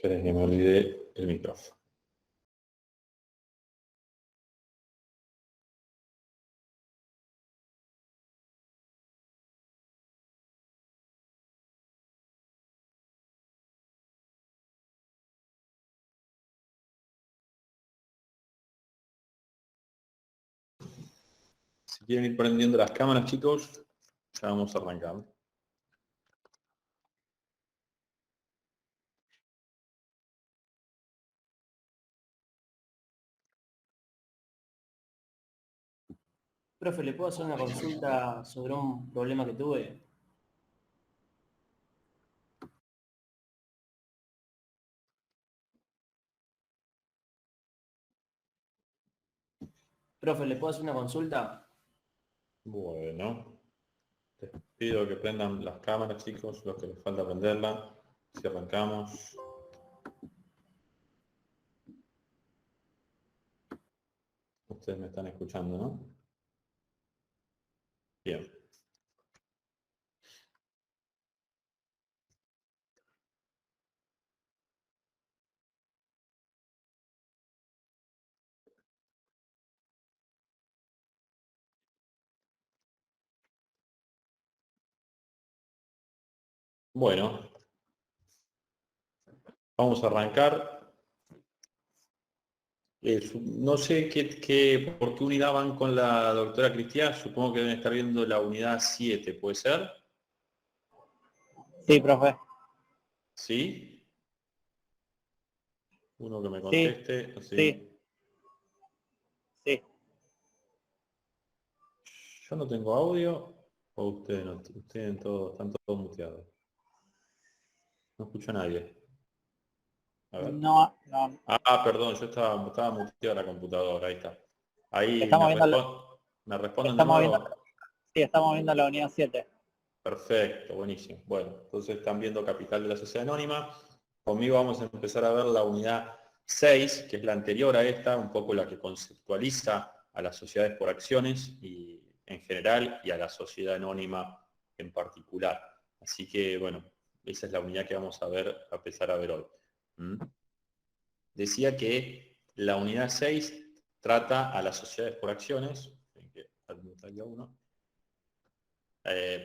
¿Querés que me olvide el micrófono? Si quieren ir prendiendo las cámaras, chicos, ya vamos a arrancar. Profe, ¿le puedo hacer una consulta sobre un problema que tuve? Profe, ¿le puedo hacer una consulta? Bueno, les pido que prendan las cámaras, chicos, los que les falta prenderla. Si arrancamos. Ustedes me están escuchando, ¿no? Bien. Bueno, vamos a arrancar. No sé por qué unidad van con la doctora Cristian. Supongo que deben estar viendo la unidad 7, ¿puede ser? Sí, profe. ¿Sí? Uno que me Sí. conteste. Sí. Sí. Yo no tengo audio, o ustedes no, ustedes están todos muteados. No escucho a nadie. A ver. No. Perdón, yo estaba muteado la computadora, ahí está. Ahí Estamos me responden de nuevo. Sí, estamos viendo la unidad 7. Perfecto, buenísimo. Bueno, entonces están viendo Capital de la Sociedad Anónima. Conmigo vamos a empezar a ver la unidad 6, que es la anterior a esta, un poco la que conceptualiza a las sociedades por acciones y en general y a la sociedad anónima en particular. Así que, bueno, esa es la unidad que vamos a empezar a ver hoy. Decía que la unidad 6 trata a las sociedades por acciones.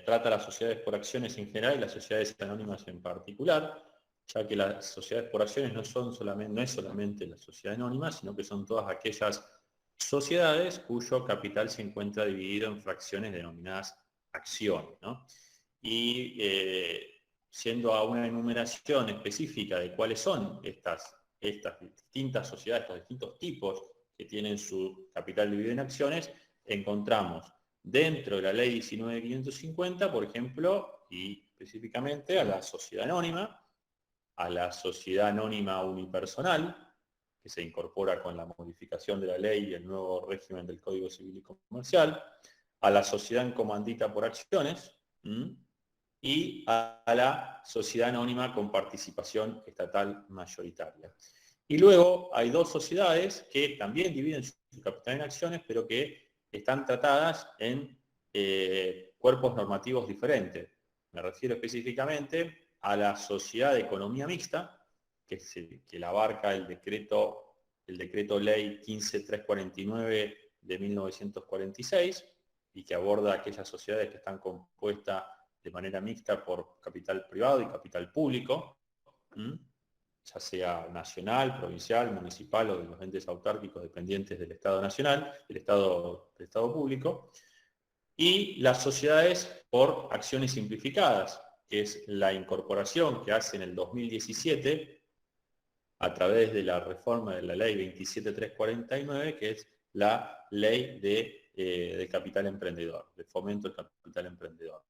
Trata a las sociedades por acciones en general y las sociedades anónimas en particular, ya que las sociedades por acciones no es solamente la sociedad anónima, sino que son todas aquellas sociedades cuyo capital se encuentra dividido en fracciones denominadas acciones, ¿no? Y siendo a una enumeración específica de cuáles son estas distintas sociedades, estos distintos tipos que tienen su capital dividido en acciones, encontramos dentro de la ley 19.550, por ejemplo, y específicamente a la sociedad anónima, a la sociedad anónima unipersonal, que se incorpora con la modificación de la ley y el nuevo régimen del Código Civil y Comercial, a la sociedad en comandita por acciones, y a la sociedad anónima con participación estatal mayoritaria. Y luego hay dos sociedades que también dividen su capital en acciones, pero que están tratadas en cuerpos normativos diferentes. Me refiero específicamente a la sociedad de economía mixta, que la abarca el decreto ley 15349 de 1946, y que aborda aquellas sociedades que están compuestas de manera mixta por capital privado y capital público, ya sea nacional, provincial, municipal o de los entes autárquicos dependientes del Estado nacional, del Estado público, y las sociedades por acciones simplificadas, que es la incorporación que hace en el 2017 a través de la reforma de la ley 27349, que es la ley de capital emprendedor, de fomento del capital emprendedor.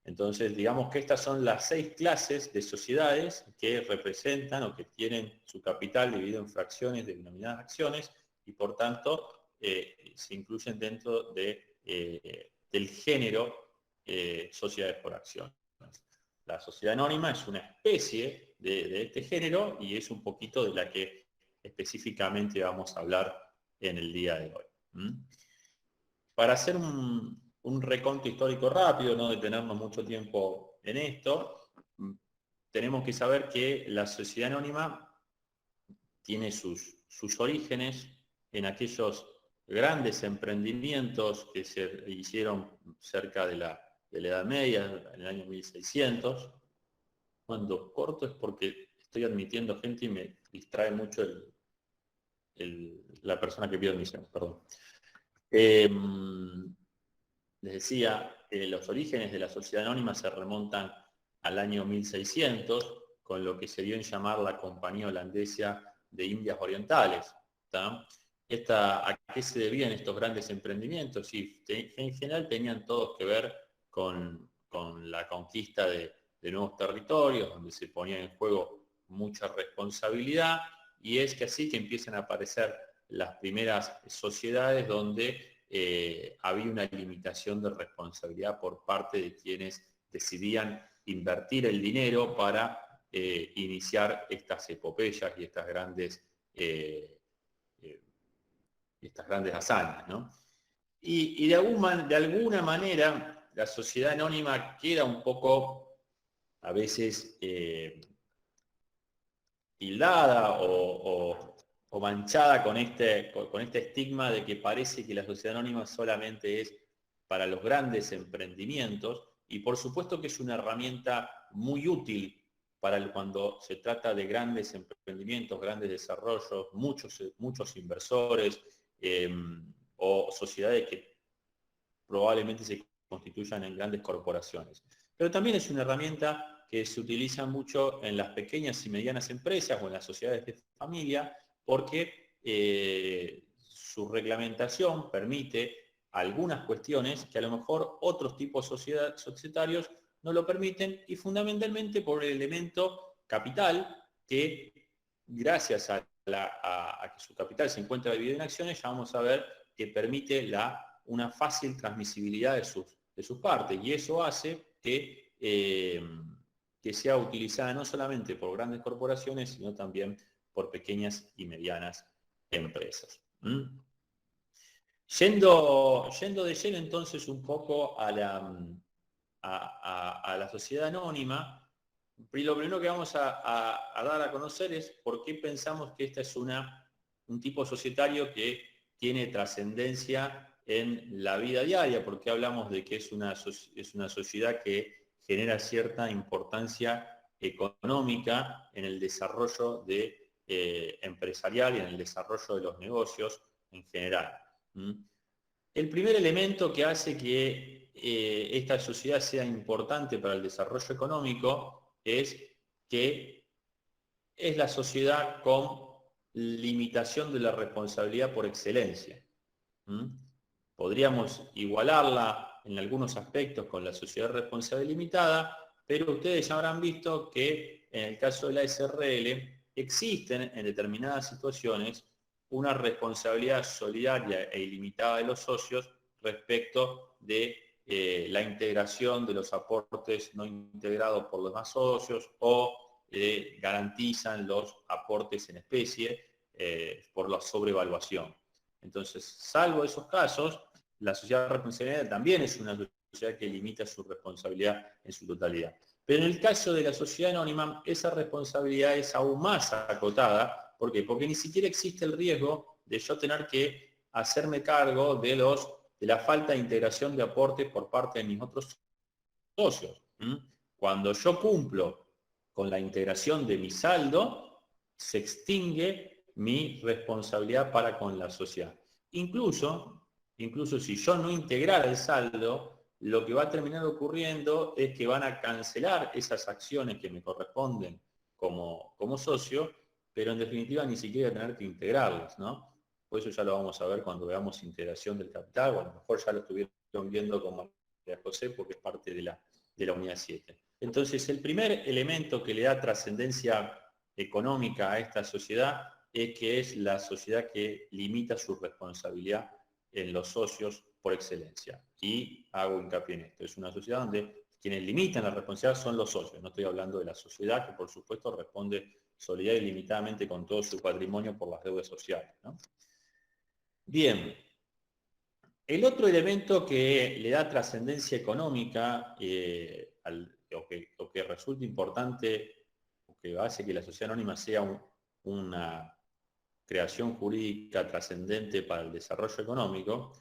Entonces, digamos que estas son las 6 clases de sociedades que representan o que tienen su capital dividido en fracciones denominadas acciones y por tanto se incluyen dentro del género sociedades por acciones. La sociedad anónima es una especie de este género y es un poquito de la que específicamente vamos a hablar en el día de hoy. Para hacer un reconto histórico rápido, no detenernos mucho tiempo en esto, tenemos que saber que la sociedad anónima tiene sus orígenes en aquellos grandes emprendimientos que se hicieron cerca de la Edad Media, en el año 1600. Cuando corto es porque estoy admitiendo gente y me distrae mucho la persona que pide admisión, perdón. Les decía, los orígenes de la sociedad anónima se remontan al año 1600, con lo que se dio en llamar la Compañía Holandesa de Indias Orientales. ¿Tá? ¿A qué se debían estos grandes emprendimientos? Y en general tenían todos que ver con la conquista de nuevos territorios, donde se ponía en juego mucha responsabilidad, y es que así que empiezan a aparecer las primeras sociedades donde había una limitación de responsabilidad por parte de quienes decidían invertir el dinero para iniciar estas epopeyas y estas grandes hazañas, ¿no? Y de alguna manera la sociedad anónima queda un poco a veces tildada o manchada con este estigma de que parece que la sociedad anónima solamente es para los grandes emprendimientos, y por supuesto que es una herramienta muy útil cuando se trata de grandes emprendimientos, grandes desarrollos, muchos inversores o sociedades que probablemente se constituyan en grandes corporaciones. Pero también es una herramienta que se utiliza mucho en las pequeñas y medianas empresas o en las sociedades de familia, porque su reglamentación permite algunas cuestiones que a lo mejor otros tipos societarios no lo permiten, y fundamentalmente por el elemento capital, que gracias a que su capital se encuentra dividido en acciones, ya vamos a ver que permite una fácil transmisibilidad de sus partes, y eso hace que sea utilizada no solamente por grandes corporaciones, sino también por pequeñas y medianas empresas. Yendo de lleno entonces un poco a la sociedad anónima, lo primero que vamos a dar a conocer es por qué pensamos que esta es un tipo societario que tiene trascendencia en la vida diaria, porque hablamos de que es una sociedad que genera cierta importancia económica en el desarrollo empresarial y en el desarrollo de los negocios en general. El primer elemento que hace que esta sociedad sea importante para el desarrollo económico es que es la sociedad con limitación de la responsabilidad por excelencia. Podríamos igualarla en algunos aspectos con la sociedad de responsabilidad limitada, pero ustedes ya habrán visto que en el caso de la SRL existen en determinadas situaciones una responsabilidad solidaria e ilimitada de los socios respecto de la integración de los aportes no integrados por los demás socios, o garantizan los aportes en especie por la sobrevaluación. Entonces, salvo esos casos, la sociedad de responsabilidad también es una sociedad que limita su responsabilidad en su totalidad. Pero en el caso de la sociedad anónima, esa responsabilidad es aún más acotada. ¿Por qué? Porque ni siquiera existe el riesgo de yo tener que hacerme cargo de la falta de integración de aportes por parte de mis otros socios. Cuando yo cumplo con la integración de mi saldo, se extingue mi responsabilidad para con la sociedad. Incluso si yo no integrara el saldo, lo que va a terminar ocurriendo es que van a cancelar esas acciones que me corresponden como socio, pero en definitiva ni siquiera voy a tener que integrarlas, ¿no? Por eso ya lo vamos a ver cuando veamos integración del capital, o a lo mejor ya lo estuvieron viendo con María José, porque es parte de la unidad 7. Entonces, el primer elemento que le da trascendencia económica a esta sociedad es que es la sociedad que limita su responsabilidad en los socios por excelencia. Y hago hincapié en esto. Es una sociedad donde quienes limitan la responsabilidad son los socios. No estoy hablando de la sociedad, que por supuesto responde solidaria y limitadamente con todo su patrimonio por las deudas sociales, ¿no? Bien. El otro elemento que le da trascendencia económica o que resulta importante que hace que la sociedad anónima sea una creación jurídica trascendente para el desarrollo económico,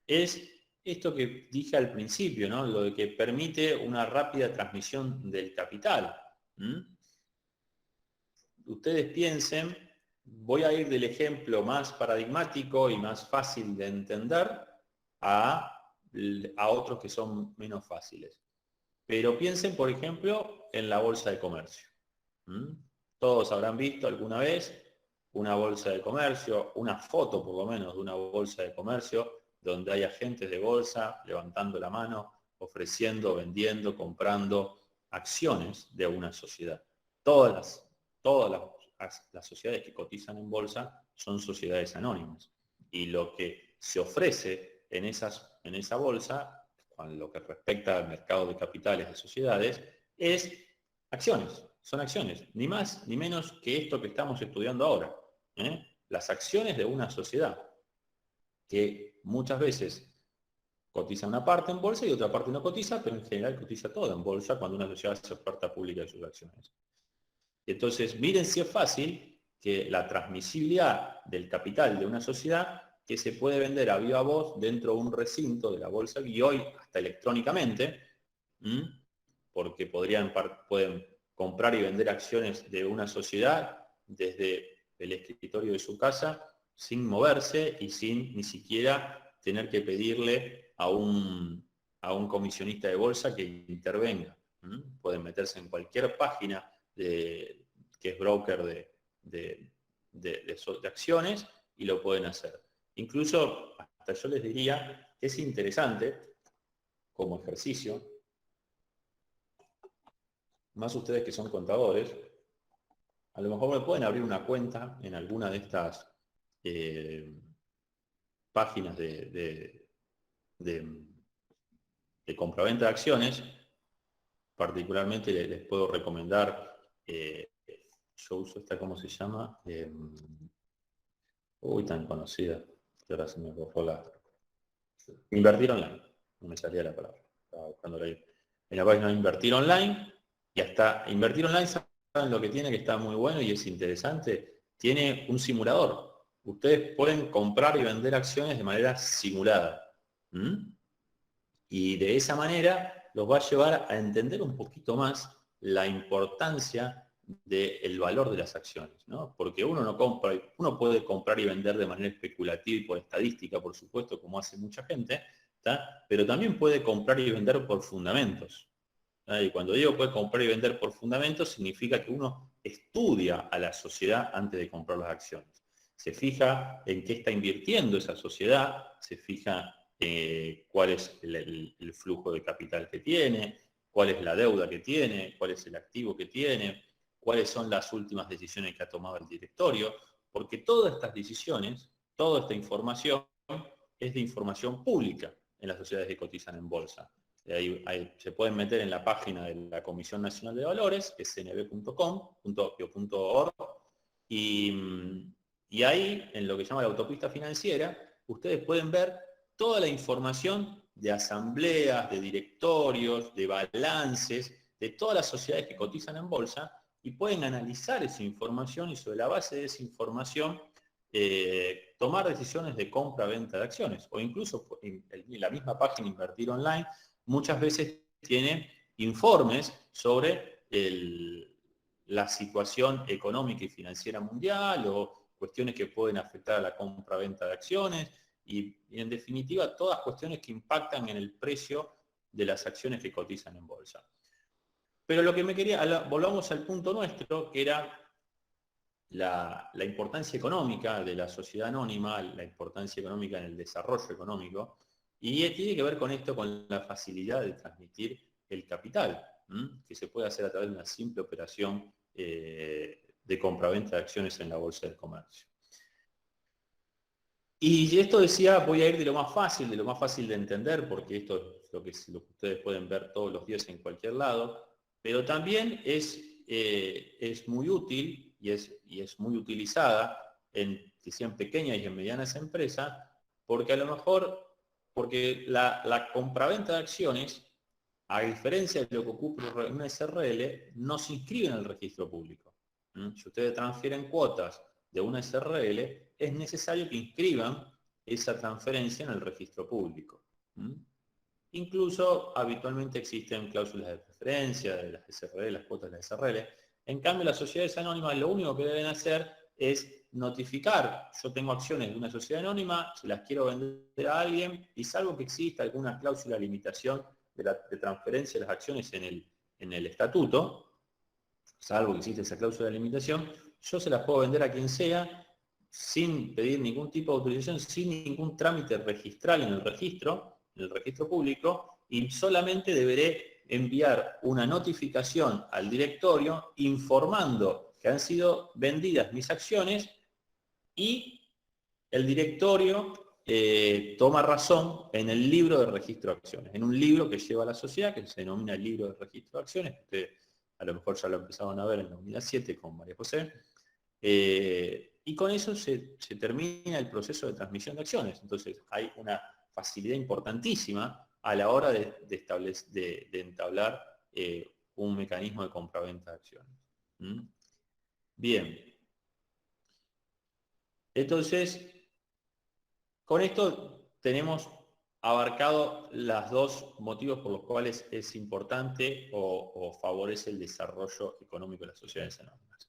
es esto que dije al principio, ¿no? Lo de que permite una rápida transmisión del capital. Ustedes piensen, voy a ir del ejemplo más paradigmático y más fácil de entender a otros que son menos fáciles. Pero piensen, por ejemplo, en la bolsa de comercio. Todos habrán visto alguna vez una bolsa de comercio, una foto por lo menos de una bolsa de comercio, donde hay agentes de bolsa levantando la mano, ofreciendo, vendiendo, comprando acciones de una sociedad. Todas las sociedades que cotizan en bolsa son sociedades anónimas. Y lo que se ofrece en esa bolsa, con lo que respecta al mercado de capitales de sociedades, es acciones. Son acciones, ni más ni menos que esto que estamos estudiando ahora. Las acciones de una sociedad, que muchas veces cotiza una parte en bolsa y otra parte no cotiza, pero en general cotiza toda en bolsa cuando una sociedad hace oferta pública de sus acciones. Entonces, miren si es fácil que la transmisibilidad del capital de una sociedad que se puede vender a viva voz dentro de un recinto de la bolsa y hoy hasta electrónicamente, porque pueden comprar y vender acciones de una sociedad desde el escritorio de su casa sin moverse y sin ni siquiera tener que pedirle a un comisionista de bolsa que intervenga. Pueden meterse en cualquier página que es broker de acciones y lo pueden hacer. Incluso, hasta yo les diría que es interesante como ejercicio, más ustedes que son contadores, a lo mejor me pueden abrir una cuenta en alguna de estas páginas de compraventa de acciones. Particularmente les puedo recomendar, yo uso esta, ¿cómo se llama? Tan conocida, que ahora se me borró Invertir Online, no me salía la palabra, estaba buscando ahí. En la página de Invertir Online, y hasta Invertir Online, ¿saben lo que tiene? Que está muy bueno y es interesante. Tiene un simulador. Ustedes pueden comprar y vender acciones de manera simulada. Y de esa manera los va a llevar a entender un poquito más la importancia del valor de las acciones, ¿no? Porque uno puede comprar y vender de manera especulativa y por estadística, por supuesto, como hace mucha gente, pero también puede comprar y vender por fundamentos. Y cuando digo puede comprar y vender por fundamentos, significa que uno estudia a la sociedad antes de comprar las acciones. Se fija en qué está invirtiendo esa sociedad, se fija cuál es el flujo de capital que tiene, cuál es la deuda que tiene, cuál es el activo que tiene, cuáles son las últimas decisiones que ha tomado el directorio, porque todas estas decisiones, toda esta información es de información pública en las sociedades que cotizan en bolsa. Se pueden meter en la página de la Comisión Nacional de Valores, que es cnb.com.org, y ahí, en lo que se llama la autopista financiera, ustedes pueden ver toda la información de asambleas, de directorios, de balances, de todas las sociedades que cotizan en bolsa, y pueden analizar esa información y sobre la base de esa información tomar decisiones de compra-venta de acciones. O incluso en la misma página Invertir Online muchas veces tiene informes sobre la situación económica y financiera mundial o cuestiones que pueden afectar a la compra-venta de acciones y en definitiva todas cuestiones que impactan en el precio de las acciones que cotizan en bolsa. Pero lo que volvamos al punto nuestro, que era la importancia económica de la sociedad anónima, la importancia económica en el desarrollo económico, y tiene que ver con esto, con la facilidad de transmitir el capital, que se puede hacer a través de una simple operación de compraventa de acciones en la bolsa del comercio. Y esto decía, voy a ir de lo más fácil de entender, porque esto es lo que ustedes pueden ver todos los días en cualquier lado, pero también es muy útil y es muy utilizada que sean pequeñas y en medianas empresas, porque a lo mejor, porque la compraventa de acciones A diferencia de lo que ocurre en una SRL, no se inscribe en el registro público. Si ustedes transfieren cuotas de una SRL, es necesario que inscriban esa transferencia en el registro público. Incluso habitualmente existen cláusulas de preferencia de las SRL, las cuotas de las SRL. En cambio, las sociedades anónimas lo único que deben hacer es notificar: yo tengo acciones de una sociedad anónima, se las quiero vender a alguien, y salvo que exista alguna cláusula de limitación de transferencia de las acciones en el estatuto, salvo que existe esa cláusula de limitación, yo se las puedo vender a quien sea sin pedir ningún tipo de autorización, sin ningún trámite registral en el registro público, y solamente deberé enviar una notificación al directorio informando que han sido vendidas mis acciones, y el directorio toma razón en el libro de registro de acciones, en un libro que lleva la sociedad, que se denomina el libro de registro de acciones. Ustedes a lo mejor ya lo empezaron a ver en la unidad 7 con María José. Y con eso se termina el proceso de transmisión de acciones. Entonces hay una facilidad importantísima a la hora de entablar un mecanismo de compraventa de acciones. Bien. Entonces, con esto tenemos abarcado los dos motivos por los cuales es importante o favorece el desarrollo económico de las sociedades anónimas.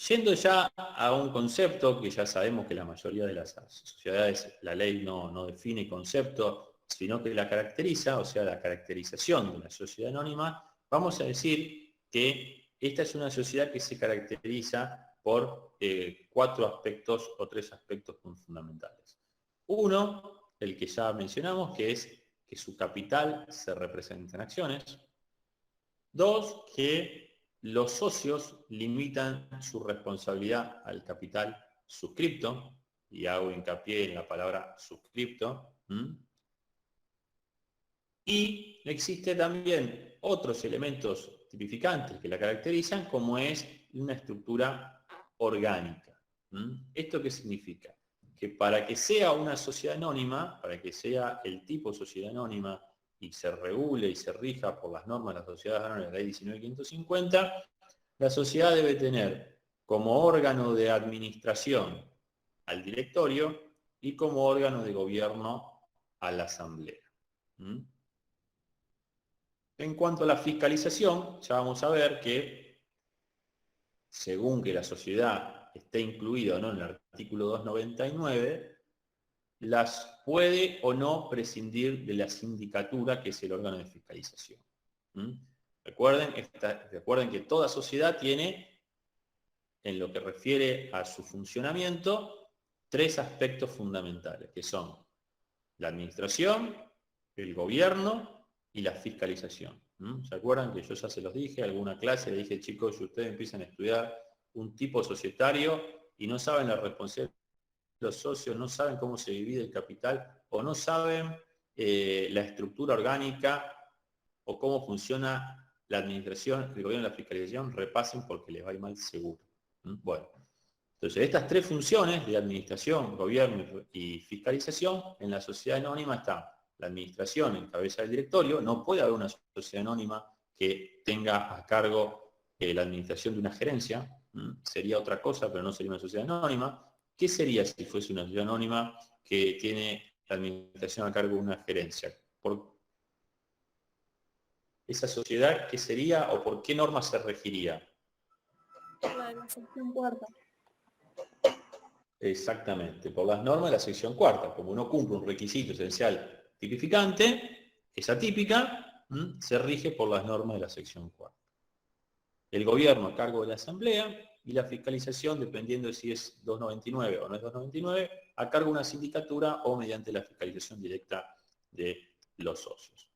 Yendo ya a un concepto que ya sabemos que la mayoría de las sociedades, la ley no define concepto, sino que la caracteriza, o sea, la caracterización de una sociedad anónima, vamos a decir que esta es una sociedad que se caracteriza por 4 aspectos o 3 aspectos fundamentales. Uno, el que ya mencionamos, que es que su capital se representa en acciones. 2, que los socios limitan su responsabilidad al capital suscripto, y hago hincapié en la palabra suscripto. Y existe también otros elementos tipificantes que la caracterizan, como es una estructura orgánica. ¿Esto qué significa? Que para que sea una sociedad anónima, para que sea el tipo sociedad anónima y se regule y se rija por las normas de las sociedades anónimas de la ley 19.550, la sociedad debe tener como órgano de administración al directorio y como órgano de gobierno a la asamblea. En cuanto a la fiscalización, ya vamos a ver que, según que la sociedad esté incluida o no en el artículo 299, las puede o no prescindir de la sindicatura, que es el órgano de fiscalización. Recuerden que toda sociedad tiene, en lo que refiere a su funcionamiento, 3 aspectos fundamentales, que son la administración, el gobierno y la fiscalización. ¿Se acuerdan que yo ya se los dije en alguna clase? Le dije: chicos, si ustedes empiezan a estudiar un tipo societario y no saben la responsabilidad de los socios, no saben cómo se divide el capital, o no saben la estructura orgánica o cómo funciona la administración, el gobierno y la fiscalización, repasen, porque les va a ir mal seguro. Bueno, entonces estas 3 funciones de administración, gobierno y fiscalización, en la sociedad anónima están. La administración en cabeza del directorio. No puede haber una sociedad anónima que tenga a cargo la administración de una gerencia. Sería otra cosa, pero no sería una sociedad anónima. ¿Qué sería si fuese una sociedad anónima que tiene la administración a cargo de una gerencia? ¿Por esa sociedad qué sería o por qué norma se regiría? La sección cuarta. Exactamente, por las normas de la sección cuarta. Como no cumple un requisito esencial tipificante, es atípica, se rige por las normas de la sección cuarta. El gobierno a cargo de la asamblea, y la fiscalización, dependiendo de si es 299 o no es 299, a cargo de una sindicatura o mediante la fiscalización directa de los socios.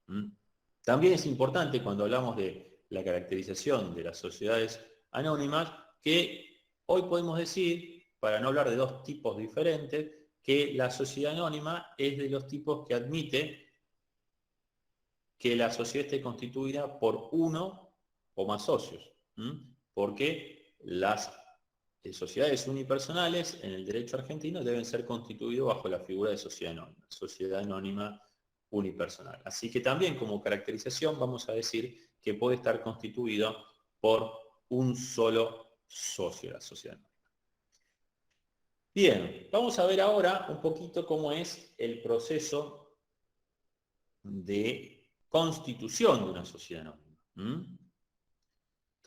También es importante, cuando hablamos de la caracterización de las sociedades anónimas, que hoy podemos decir, para no hablar de 2 tipos diferentes, que la sociedad anónima es de los tipos que admite que la sociedad esté constituida por 1 o más socios. Porque las sociedades unipersonales en el derecho argentino deben ser constituidas bajo la figura de sociedad anónima. Sociedad anónima unipersonal. Así que también como caracterización vamos a decir que puede estar constituido por un solo socio de la sociedad anónima. Bien, vamos a ver ahora un poquito cómo es el proceso de constitución de una sociedad anónima.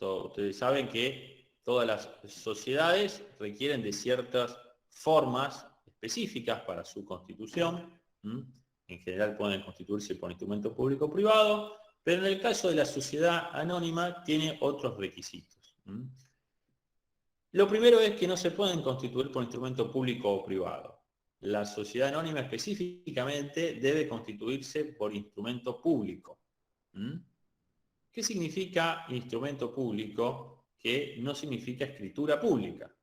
Ustedes saben que todas las sociedades requieren de ciertas formas específicas para su constitución. En general pueden constituirse por instrumento público o privado, pero en el caso de la sociedad anónima tiene otros requisitos. Lo primero es que no se pueden constituir por instrumento público o privado. La sociedad anónima específicamente debe constituirse por instrumento público. ¿Qué significa instrumento público? Que no significa escritura pública.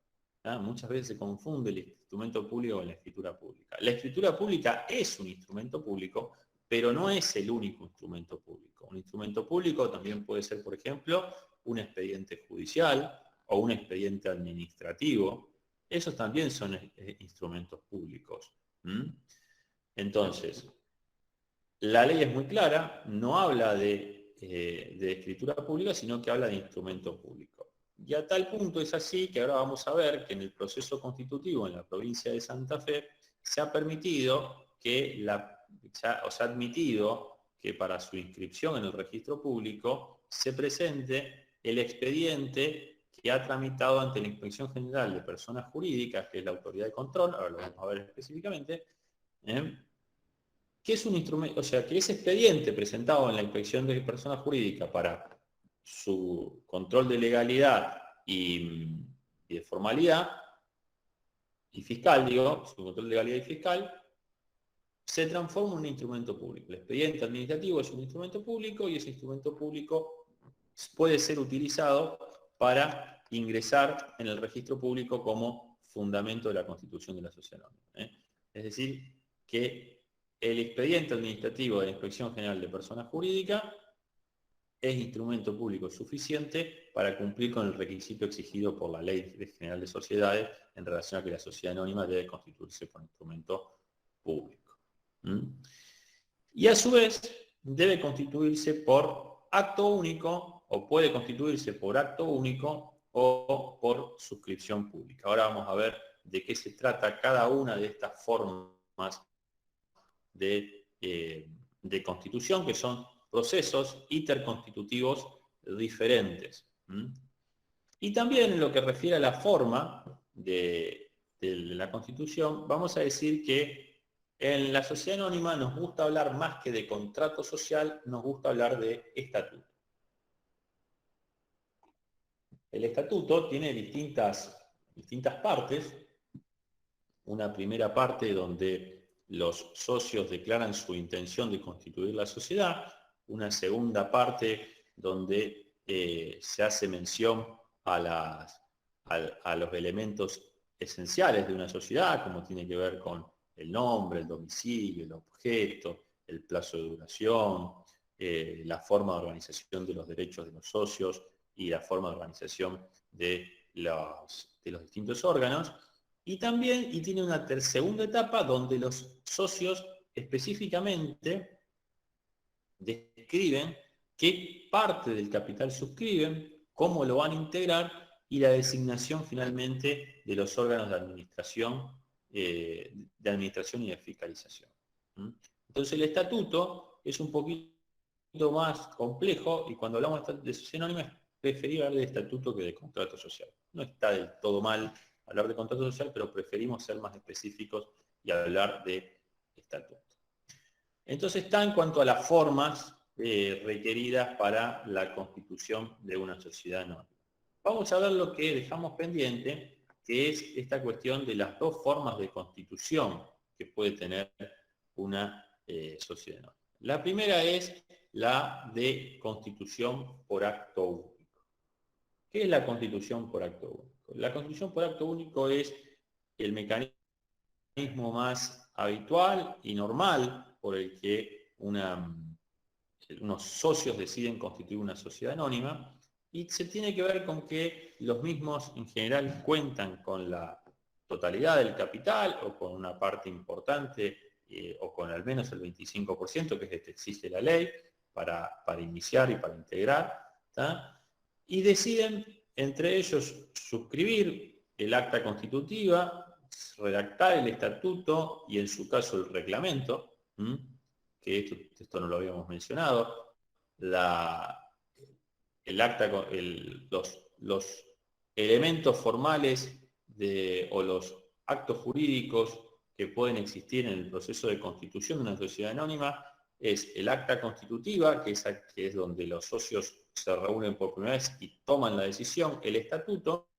Muchas veces se confunde el instrumento público con la escritura pública. La escritura pública es un instrumento público, pero no es el único instrumento público. Un instrumento público también puede ser, por ejemplo, un expediente judicial o un expediente administrativo. Esos también son instrumentos públicos. Entonces, la ley es muy clara, no habla de escritura pública, sino que habla de instrumento público. Y a tal punto es así que ahora vamos a ver que en el proceso constitutivo en la provincia de Santa Fe se ha permitido que se ha admitido que para su inscripción en el registro público se presente el expediente que ha tramitado ante la Inspección General de Personas Jurídicas, que es la autoridad de control, ahora lo vamos a ver específicamente, que es un instrumento, o sea, que ese expediente presentado en la Inspección de Personas Jurídicas para su control de legalidad y de formalidad, y fiscal, digo, su control de legalidad y fiscal, se transforma en un instrumento público. El expediente administrativo es un instrumento público y ese instrumento público puede ser utilizado para ingresar en el registro público como fundamento de la constitución de la sociedad anónima. Es decir, que el expediente administrativo de la Inspección General de Personas Jurídicas es instrumento público suficiente para cumplir con el requisito exigido por la Ley General de Sociedades en relación a que la sociedad anónima debe constituirse por instrumento público. Y a su vez debe constituirse por acto único, o puede constituirse por acto único o por suscripción pública. Ahora vamos a ver de qué se trata cada una de estas formas de constitución, que son procesos interconstitutivos diferentes. Y también en lo que refiere a la forma de la Constitución, vamos a decir que en la sociedad anónima nos gusta hablar más que de contrato social, nos gusta hablar de estatuto. El estatuto tiene distintas partes. Una primera parte donde los socios declaran su intención de constituir la sociedad, una segunda parte donde se hace mención a los elementos esenciales de una sociedad, como tiene que ver con el nombre, el domicilio, el objeto, el plazo de duración, la forma de organización de los derechos de los socios y la forma de organización de los distintos órganos. Y también, tiene una segunda etapa donde los socios específicamente describen qué parte del capital suscriben, cómo lo van a integrar y la designación finalmente de los órganos de administración y de fiscalización. Entonces el estatuto es un poquito más complejo y cuando hablamos de sociedad anónima es preferible hablar de estatuto que de contrato social. No está del todo mal hablar de contrato social, pero preferimos ser más específicos y hablar de estatuto. Entonces está en cuanto a las formas requeridas para la constitución de una sociedad anónima. Vamos a ver lo que dejamos pendiente, que es esta cuestión de las dos formas de constitución que puede tener una sociedad anónima. La primera es la de constitución por acto único. ¿Qué es la constitución por acto único? La constitución por acto único es el mecanismo más habitual y normal por el que unos socios deciden constituir una sociedad anónima y se tiene que ver con que los mismos en general cuentan con la totalidad del capital o con una parte importante o con al menos el 25%, que es el que exige la ley, para iniciar y para integrar, ¿tá? Y deciden entre ellos suscribir el acta constitutiva, redactar el estatuto y en su caso el reglamento, que esto no lo habíamos mencionado, el acta, los elementos formales o los actos jurídicos que pueden existir en el proceso de constitución de una sociedad anónima es el acta constitutiva, que es donde los socios se reúnen por primera vez y toman la decisión, el estatuto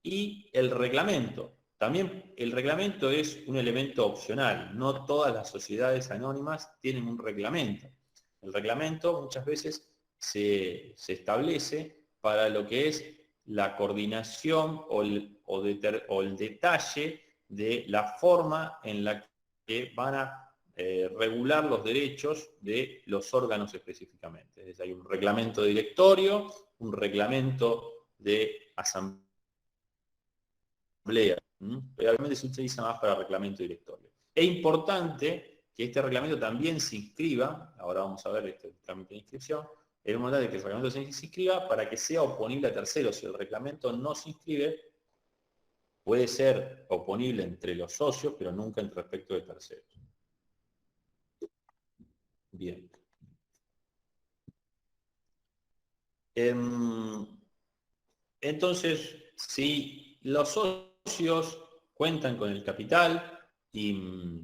y el reglamento. También el reglamento es un elemento opcional, no todas las sociedades anónimas tienen un reglamento. El reglamento muchas veces se establece para lo que es la coordinación o el detalle de la forma en la que van a regular los derechos de los órganos específicamente. Es decir, hay un reglamento de directorio, un reglamento de asamblea. Realmente se utiliza más para reglamento directorio. Es importante que este reglamento también se inscriba, ahora vamos a ver este trámite de inscripción, es importante que el reglamento se inscriba para que sea oponible a terceros. Si el reglamento no se inscribe, puede ser oponible entre los socios, pero nunca en respecto de terceros. Bien. Entonces, si los socios cuentan con el capital y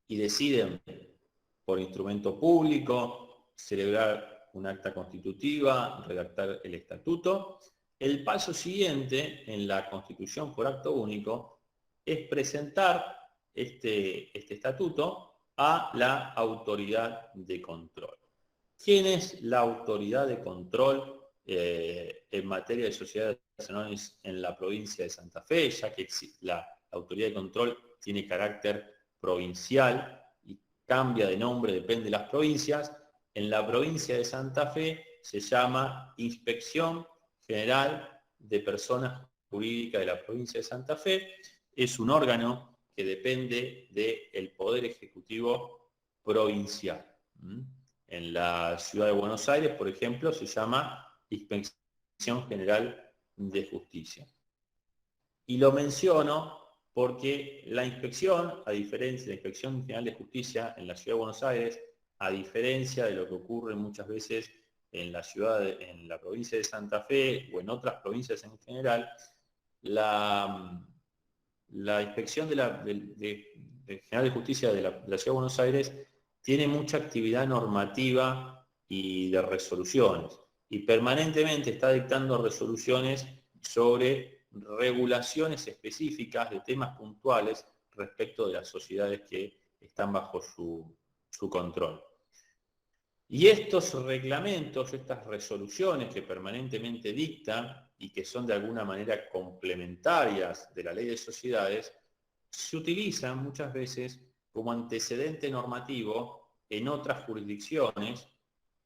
deciden por instrumento público celebrar un acta constitutiva, redactar el estatuto, el paso siguiente en la constitución por acto único es presentar este estatuto a la autoridad de control. ¿Quién es la autoridad de control en materia de sociedades anónimas en la provincia de Santa Fe? Ya que la autoridad de control tiene carácter provincial y cambia de nombre, depende de las provincias. En la provincia de Santa Fe se llama Inspección General de Personas Jurídicas de la provincia de Santa Fe. Es un órgano que depende del Poder Ejecutivo Provincial. En la ciudad de Buenos Aires, por ejemplo, se llama Inspección General de Justicia. Y lo menciono porque la inspección, a diferencia de la Inspección General de Justicia en la ciudad de Buenos Aires, a diferencia de lo que ocurre muchas veces en la provincia de Santa Fe o en otras provincias en general, la Inspección General de Justicia de la ciudad de Buenos Aires tiene mucha actividad normativa y de resoluciones, y permanentemente está dictando resoluciones sobre regulaciones específicas de temas puntuales respecto de las sociedades que están bajo su control. Y estos reglamentos, estas resoluciones que permanentemente dictan y que son de alguna manera complementarias de la ley de sociedades, se utilizan muchas veces como antecedente normativo en otras jurisdicciones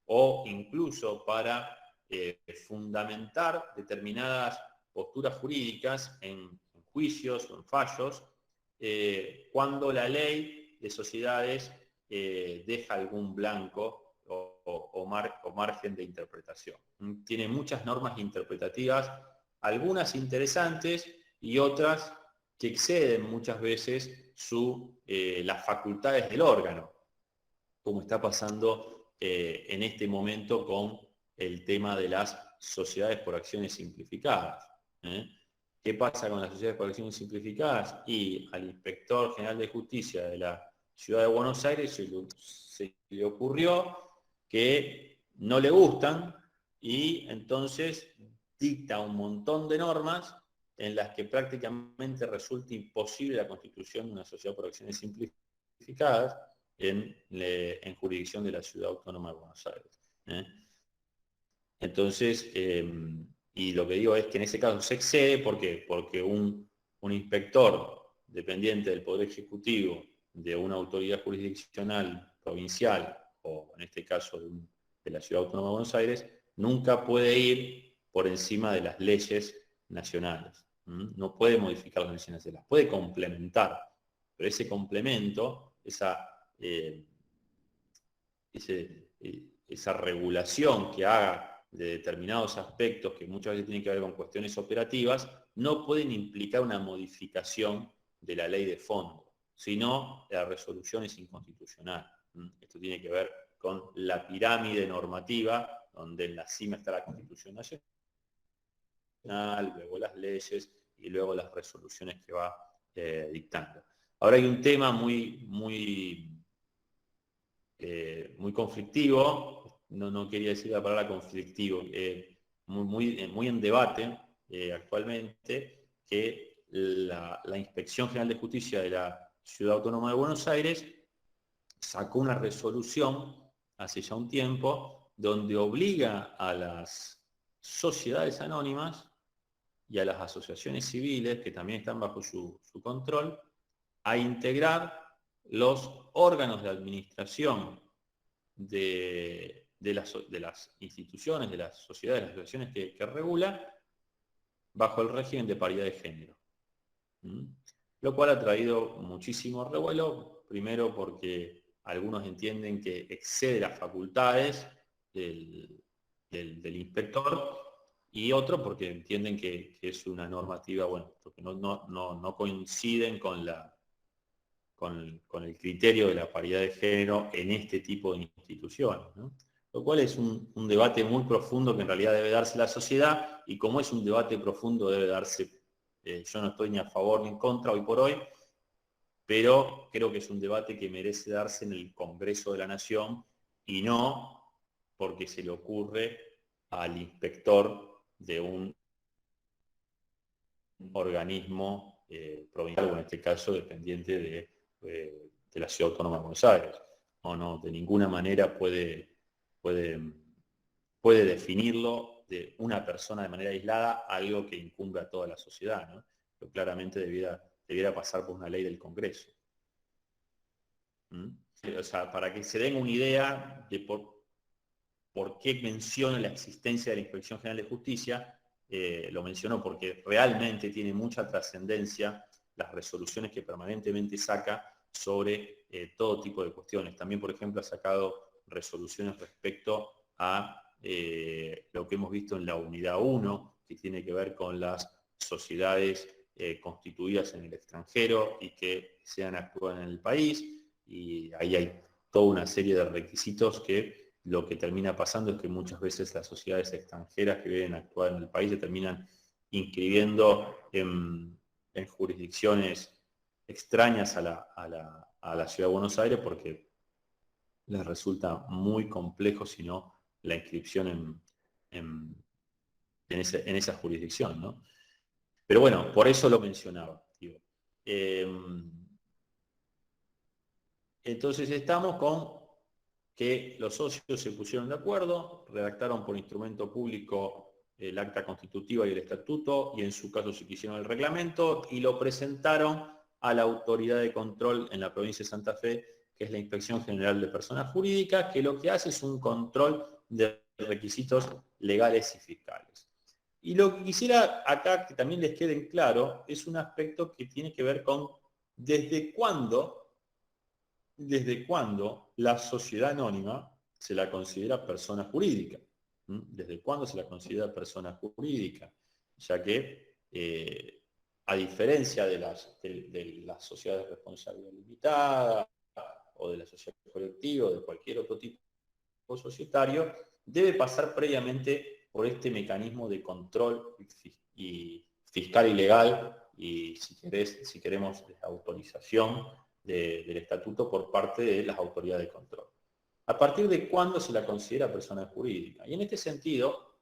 o incluso para fundamentar determinadas posturas jurídicas en juicios o en fallos cuando la ley de sociedades deja algún blanco o margen de interpretación. Tiene muchas normas interpretativas, algunas interesantes y otras que exceden muchas veces las facultades del órgano, como está pasando en este momento con el tema de las sociedades por acciones simplificadas. ¿Qué pasa con las sociedades por acciones simplificadas? Y al Inspector General de Justicia de la Ciudad de Buenos Aires se le ocurrió que no le gustan y entonces dicta un montón de normas en las que prácticamente resulta imposible la constitución de una sociedad por acciones simplificadas en jurisdicción de la Ciudad Autónoma de Buenos Aires. Entonces, y lo que digo es que en ese caso se excede porque un inspector dependiente del Poder Ejecutivo de una autoridad jurisdiccional provincial, o en este caso de la Ciudad Autónoma de Buenos Aires, nunca puede ir por encima de las leyes nacionales. No puede modificar las leyes nacionales, las puede complementar, pero ese complemento, esa regulación que haga de determinados aspectos que muchas veces tienen que ver con cuestiones operativas, no pueden implicar una modificación de la ley de fondo, sino la resolución es inconstitucional. Esto tiene que ver con la pirámide normativa, donde en la cima está la Constitución Nacional, luego las leyes y luego las resoluciones que va dictando. Ahora hay un tema muy conflictivo, no quería decir la palabra conflictivo, muy en debate actualmente, que la Inspección General de Justicia de la Ciudad Autónoma de Buenos Aires sacó una resolución hace ya un tiempo donde obliga a las sociedades anónimas y a las asociaciones civiles, que también están bajo su control, a integrar los órganos de administración de las instituciones, de las sociedades, de las asociaciones que regula, bajo el régimen de paridad de género. Lo cual ha traído muchísimo revuelo, primero porque algunos entienden que excede las facultades del inspector, y otro porque entienden que es una normativa, bueno, porque no coinciden con el criterio de la paridad de género en este tipo de instituciones, ¿no? Lo cual es un debate muy profundo que en realidad debe darse la sociedad, y como es un debate profundo debe darse, yo no estoy ni a favor ni en contra hoy por hoy, pero creo que es un debate que merece darse en el Congreso de la Nación y no porque se le ocurre al inspector de un organismo provincial, o en este caso dependiente de la Ciudad Autónoma de Buenos Aires. No, de ninguna manera puede definirlo de una persona de manera aislada algo que incumbe a toda la sociedad, ¿no? Pero claramente debiera pasar por una ley del Congreso. O sea, para que se den una idea de por qué menciono la existencia de la Inspección General de Justicia, lo menciono porque realmente tiene mucha trascendencia las resoluciones que permanentemente saca sobre todo tipo de cuestiones. También, por ejemplo, ha sacado resoluciones respecto a lo que hemos visto en la unidad 1, que tiene que ver con las sociedades constituidas en el extranjero y que sean actúan en el país, y ahí hay toda una serie de requisitos que lo que termina pasando es que muchas veces las sociedades extranjeras que vienen a actuar en el país se terminan inscribiendo en jurisdicciones extrañas a la Ciudad de Buenos Aires, porque les resulta muy complejo, si no, la inscripción en esa jurisdicción, ¿no? Pero bueno, por eso lo mencionaba. Entonces estamos con que los socios se pusieron de acuerdo, redactaron por instrumento público el acta constitutiva y el estatuto, y en su caso se quisieron el reglamento, y lo presentaron a la autoridad de control en la provincia de Santa Fe, que es la Inspección General de Personas Jurídicas, que lo que hace es un control de requisitos legales y fiscales. Y lo que quisiera acá que también les quede claro es un aspecto que tiene que ver con desde cuándo la sociedad anónima se la considera persona jurídica. ¿Desde cuándo se la considera persona jurídica? Ya que, a diferencia de las sociedades de responsabilidad limitada o de la sociedad colectiva o de cualquier otro tipo societario, debe pasar previamente por este mecanismo de control y fiscal y legal, y si queremos autorización del estatuto por parte de las autoridades de control. ¿A partir de cuándo se la considera persona jurídica? Y en este sentido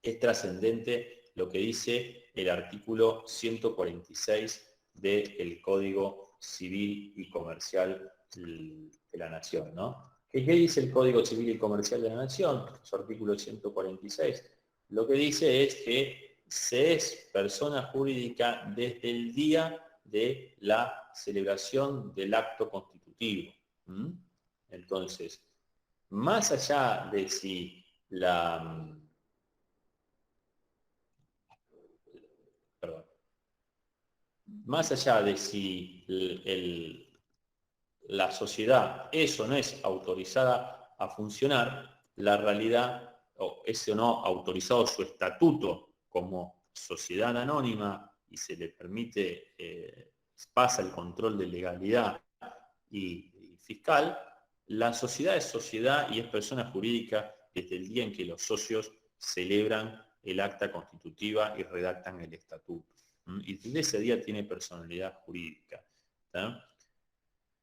es trascendente lo que dice el artículo 146 del Código Civil y Comercial de la Nación, ¿no? ¿Qué dice el Código Civil y Comercial de la Nación? Su artículo 146. Lo que dice es que se es persona jurídica desde el día de la celebración del acto constitutivo. Entonces, más allá de si más allá de si la sociedad es o no es autorizada a funcionar, la realidad, o es o no autorizado su estatuto como sociedad anónima y se le permite, pasa el control de legalidad y fiscal, la sociedad es sociedad y es persona jurídica desde el día en que los socios celebran el acta constitutiva y redactan el estatuto. Y desde ese día tiene personalidad jurídica. ¿Tá?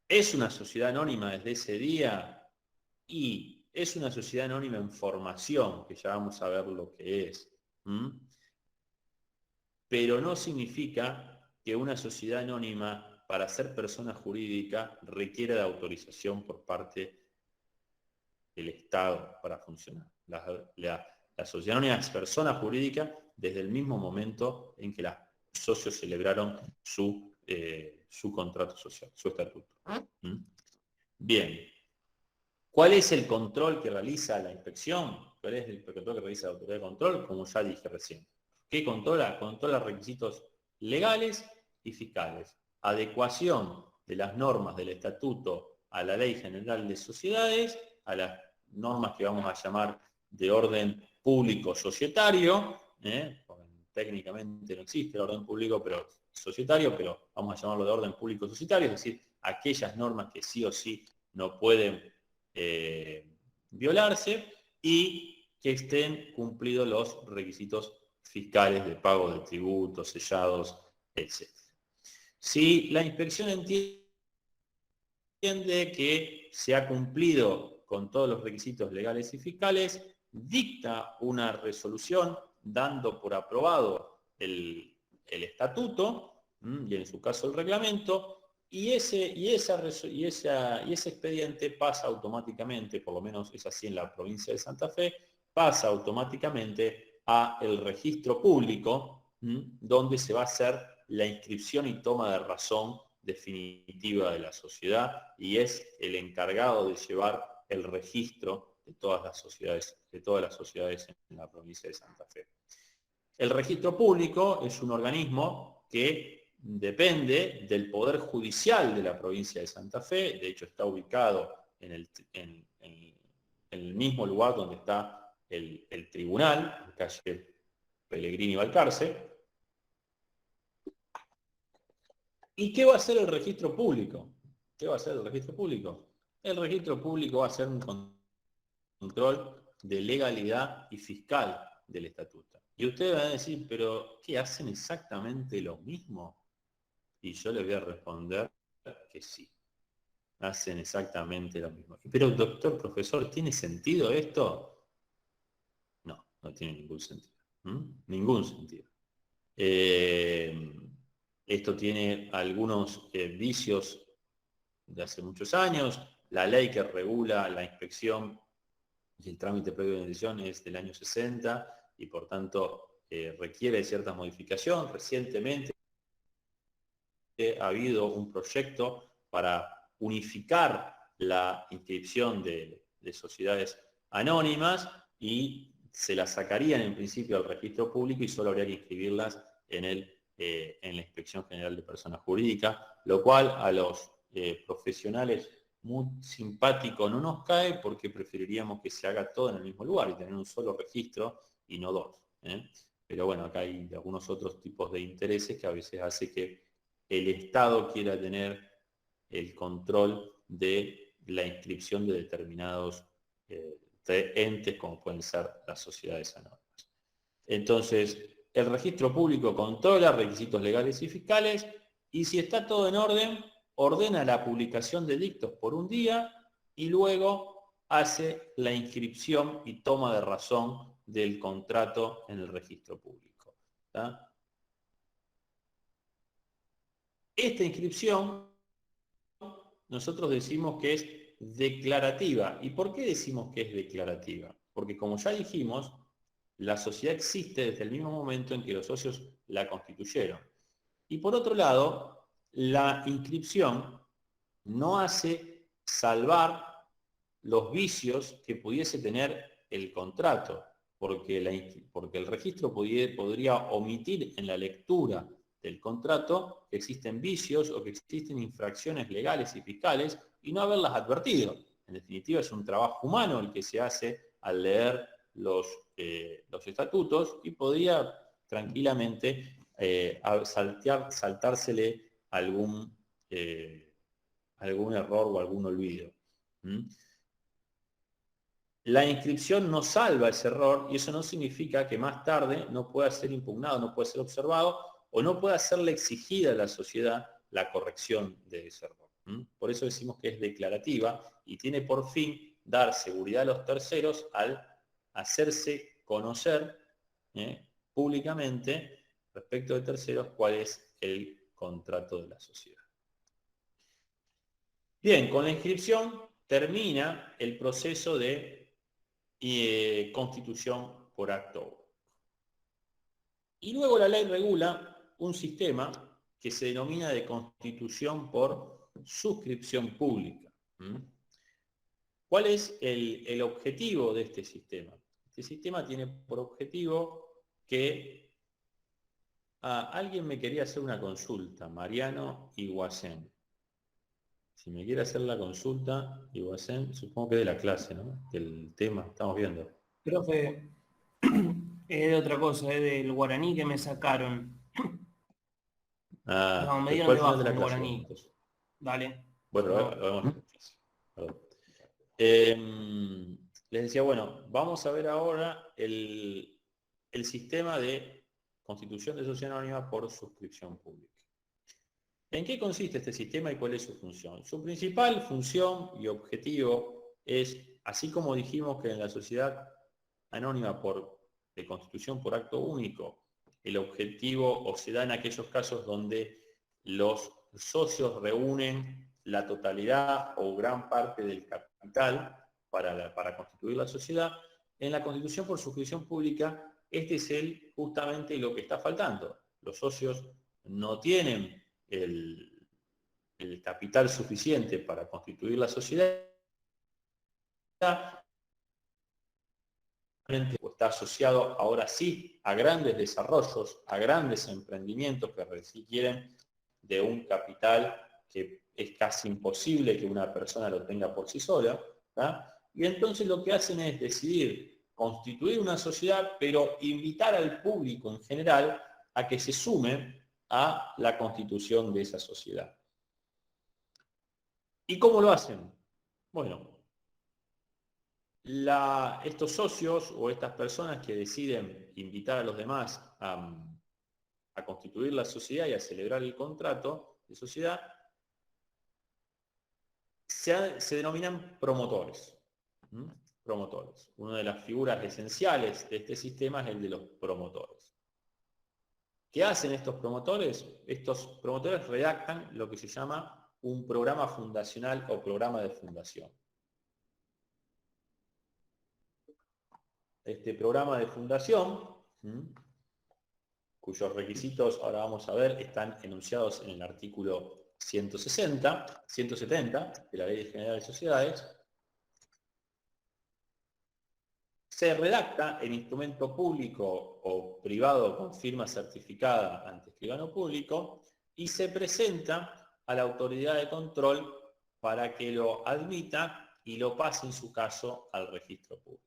Es una sociedad anónima desde ese día y es una sociedad anónima en formación, que ya vamos a ver lo que es. Pero no significa que una sociedad anónima, para ser persona jurídica, requiere de autorización por parte del Estado para funcionar. La sociedad anónima es persona jurídica desde el mismo momento en que los socios celebraron su contrato social, su estatuto. Bien. ¿Cuál es el control que realiza la inspección? ¿Cuál es el control que realiza la autoridad de control? Como ya dije recién. ¿Qué controla? Controla requisitos legales y fiscales. Adecuación de las normas del estatuto a la Ley General de Sociedades, a las normas que vamos a llamar de orden público societario, técnicamente no existe el orden público pero societario, pero vamos a llamarlo de orden público societario, es decir, aquellas normas que sí o sí no pueden violarse y que estén cumplidos los requisitos fiscales de pago de tributos, sellados, etc. Si la inspección entiende que se ha cumplido con todos los requisitos legales y fiscales, dicta una resolución dando por aprobado el estatuto, y en su caso el reglamento, y ese expediente pasa automáticamente, por lo menos es así en la provincia de Santa Fe, pasa automáticamente a el registro público, donde se va a hacer la inscripción y toma de razón definitiva de la sociedad y es el encargado de llevar el registro de todas las sociedades en la provincia de Santa Fe. El registro público es un organismo que depende del Poder Judicial de la provincia de Santa Fe, de hecho está ubicado en el mismo lugar donde está el tribunal, en calle Pellegrini y Balcarce. ¿Y qué va a hacer el registro público? ¿Qué va a hacer el registro público? El registro público va a hacer un control de legalidad y fiscal del estatuto. Y ustedes van a decir, pero ¿qué hacen exactamente lo mismo? Y yo les voy a responder que sí, hacen exactamente lo mismo. Pero doctor, profesor, ¿tiene sentido esto? No, no tiene ningún sentido. Ningún sentido. Esto tiene algunos vicios de hace muchos años. La ley que regula la inspección y el trámite previo de decisión es del año 60 y por tanto requiere de cierta modificación. Recientemente ha habido un proyecto para unificar la inscripción de sociedades anónimas y se las sacarían en principio al registro público y solo habría que inscribirlas en la Inspección General de Personas Jurídicas, lo cual a los profesionales muy simpático no nos cae porque preferiríamos que se haga todo en el mismo lugar y tener un solo registro y no dos. Pero bueno, acá hay algunos otros tipos de intereses que a veces hace que el Estado quiera tener el control de la inscripción de determinados entes como pueden ser las sociedades anónimas. Entonces, el registro público controla requisitos legales y fiscales y si está todo en orden, ordena la publicación de dictos por un día y luego hace la inscripción y toma de razón del contrato en el registro público. ¿Tá? Esta inscripción nosotros decimos que es declarativa. ¿Y por qué decimos que es declarativa? Porque como ya dijimos, la sociedad existe desde el mismo momento en que los socios la constituyeron. Y por otro lado, la inscripción no hace salvar los vicios que pudiese tener el contrato, porque el registro podría omitir en la lectura del contrato, que existen vicios o que existen infracciones legales y fiscales y no haberlas advertido. En definitiva, es un trabajo humano el que se hace al leer los estatutos y podría tranquilamente saltársele algún error o algún olvido. La inscripción no salva ese error y eso no significa que más tarde no pueda ser impugnado, no pueda ser observado o no pueda serle exigida a la sociedad la corrección de ese error. Por eso decimos que es declarativa y tiene por fin dar seguridad a los terceros al hacerse conocer públicamente respecto de terceros cuál es el contrato de la sociedad. Bien, con la inscripción termina el proceso de constitución por acto único. Y luego la ley regula un sistema que se denomina de constitución por suscripción pública. ¿Cuál es el objetivo de este sistema? Este sistema tiene por objetivo que alguien me quería hacer una consulta, Mariano Iguacén. Si me quiere hacer la consulta, Iguacén, supongo que de la clase, ¿no? Del tema, estamos viendo. Profe, es de otra cosa, es del guaraní que me sacaron. No, me dieron ¿cuál de final baja de la en clase? guaraní. Entonces? Dale. Bueno, No. lo vemos en la clase. Perdón. Les decía, bueno, vamos a ver ahora el sistema de constitución de sociedad anónima por suscripción pública. ¿En qué consiste este sistema y cuál es su función? Su principal función y objetivo es, así como dijimos que en la sociedad anónima de constitución por acto único, el objetivo o se da en aquellos casos donde los socios reúnen la totalidad o gran parte del capital para constituir la sociedad, en la constitución por suscripción pública, este es justamente lo que está faltando. Los socios no tienen el capital suficiente para constituir la sociedad, está asociado ahora sí a grandes desarrollos, a grandes emprendimientos que requieren de un capital que es casi imposible que una persona lo tenga por sí sola, ¿tá? Y entonces lo que hacen es decidir constituir una sociedad, pero invitar al público en general a que se sume a la constitución de esa sociedad. ¿Y cómo lo hacen? Bueno, estos socios o estas personas que deciden invitar a los demás a constituir la sociedad y a celebrar el contrato de sociedad, se denominan promotores. Promotores. Una de las figuras esenciales de este sistema es el de los promotores. ¿Qué hacen estos promotores? Estos promotores redactan lo que se llama un programa fundacional o programa de fundación. Este programa de fundación, cuyos requisitos, ahora vamos a ver, están enunciados en el artículo 170 de la Ley General de Sociedades, se redacta en instrumento público o privado con firma certificada ante escribano público y se presenta a la autoridad de control para que lo admita y lo pase en su caso al registro público.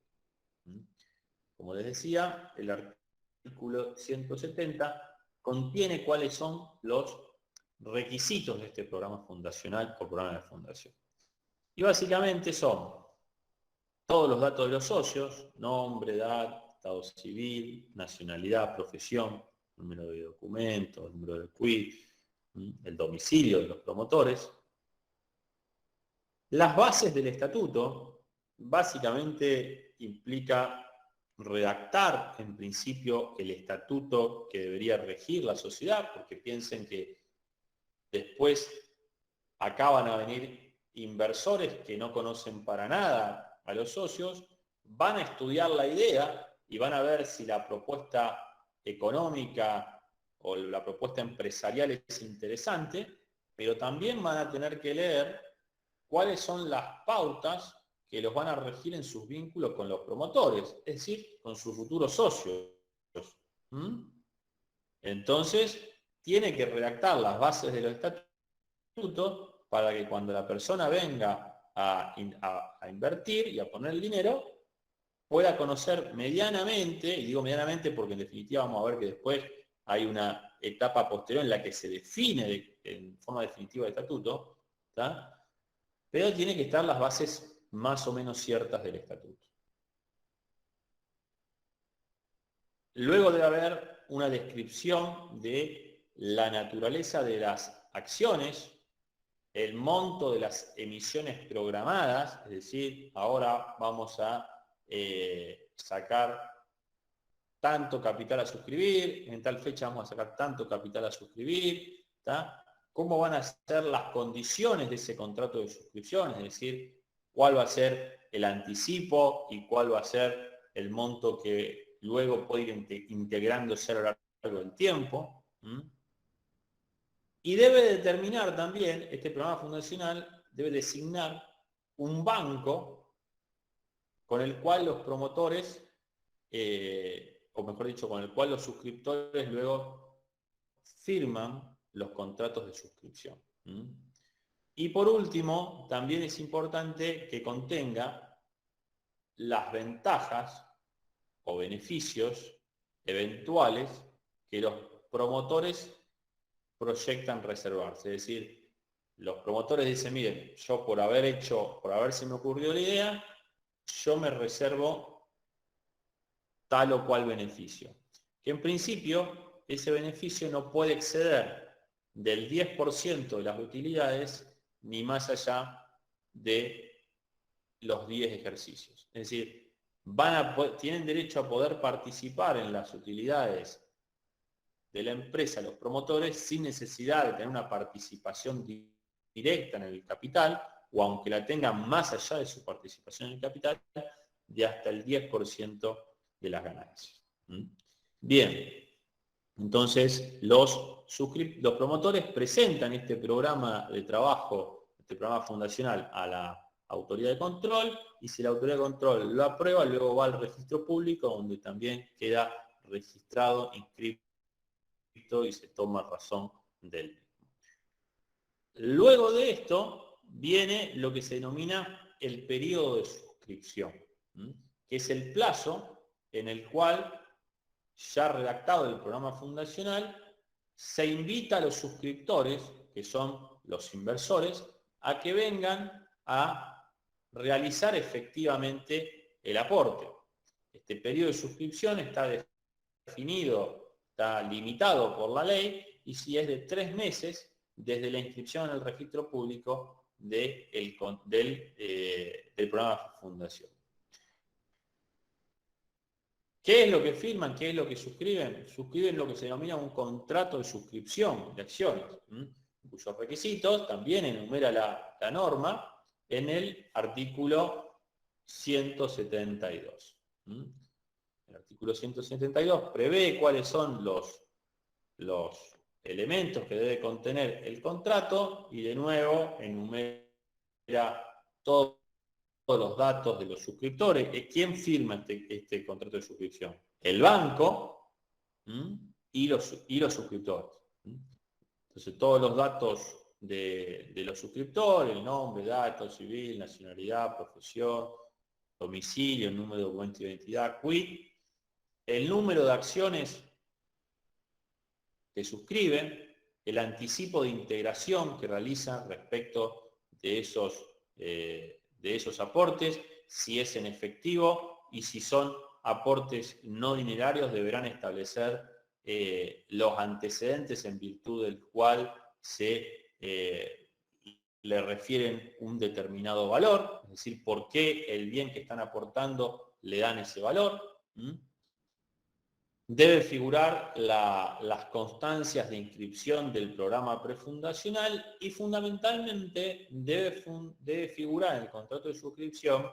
Como les decía, el artículo 170 contiene cuáles son los requisitos de este programa fundacional o programa de fundación. Y básicamente son todos los datos de los socios, nombre, edad, estado civil, nacionalidad, profesión, número de documentos, número de quit, el domicilio de los promotores. Las bases del estatuto básicamente implica redactar en principio el estatuto que debería regir la sociedad, porque piensen que después acá van a venir inversores que no conocen para nada a los socios, van a estudiar la idea y van a ver si la propuesta económica o la propuesta empresarial es interesante, pero también van a tener que leer cuáles son las pautas que los van a regir en sus vínculos con los promotores, es decir, con sus futuros socios. Entonces, tiene que redactar las bases de los estatutos para que cuando la persona venga a invertir y a poner el dinero, pueda conocer medianamente, y digo medianamente porque en definitiva vamos a ver que después hay una etapa posterior en la que se define en forma definitiva el estatuto, ¿tá? Pero tiene que estar las bases más o menos ciertas del estatuto. Luego debe haber una descripción de la naturaleza de las acciones, el monto de las emisiones programadas, es decir, ahora vamos a sacar tanto capital a suscribir, en tal fecha vamos a sacar tanto capital a suscribir, ¿tá? Cómo van a ser las condiciones de ese contrato de suscripción, es decir, cuál va a ser el anticipo y cuál va a ser el monto que luego puede ir integrándose a lo largo del tiempo. Y debe determinar también, este programa fundacional debe designar un banco con el cual los promotores, o mejor dicho, con el cual los suscriptores luego firman los contratos de suscripción. Y por último, también es importante que contenga las ventajas o beneficios eventuales que los promotores proyectan reservarse. Es decir, los promotores dicen, miren, yo por haber se me ocurrió la idea, yo me reservo tal o cual beneficio. Que en principio ese beneficio no puede exceder del 10% de las utilidades ni más allá de los 10 ejercicios. Es decir, tienen derecho a poder participar en las utilidades de la empresa, los promotores, sin necesidad de tener una participación directa en el capital, o aunque la tengan más allá de su participación en el capital, de hasta el 10% de las ganancias. Bien, entonces los promotores presentan este programa de trabajo, este programa fundacional a la autoridad de control, y si la autoridad de control lo aprueba, luego va al registro público, donde también queda registrado, inscrito y se toma razón del mismo. Luego de esto viene lo que se denomina el periodo de suscripción, que es el plazo en el cual, ya redactado el programa fundacional, se invita a los suscriptores, que son los inversores, a que vengan a realizar efectivamente el aporte. Este periodo de suscripción está definido, está limitado por la ley, y si es de 3 meses desde la inscripción en el registro público del programa fundación. ¿Qué es lo que firman? ¿Qué es lo que suscriben? Suscriben lo que se denomina un contrato de suscripción de acciones, cuyos requisitos también enumera la norma en el artículo 172. El artículo 172 prevé cuáles son los elementos que debe contener el contrato, y de nuevo enumera todos los datos de los suscriptores. ¿Quién firma este contrato de suscripción? El banco y los suscriptores. Entonces todos los datos de los suscriptores, el nombre, datos civil, nacionalidad, profesión, domicilio, el número de documento de identidad, quit, el número de acciones que suscriben, el anticipo de integración que realizan respecto de esos aportes, si es en efectivo, y si son aportes no dinerarios, deberán establecer los antecedentes en virtud del cual le refieren un determinado valor, es decir, por qué el bien que están aportando le dan ese valor. Debe figurar las constancias de inscripción del programa prefundacional, y fundamentalmente debe figurar en el contrato de suscripción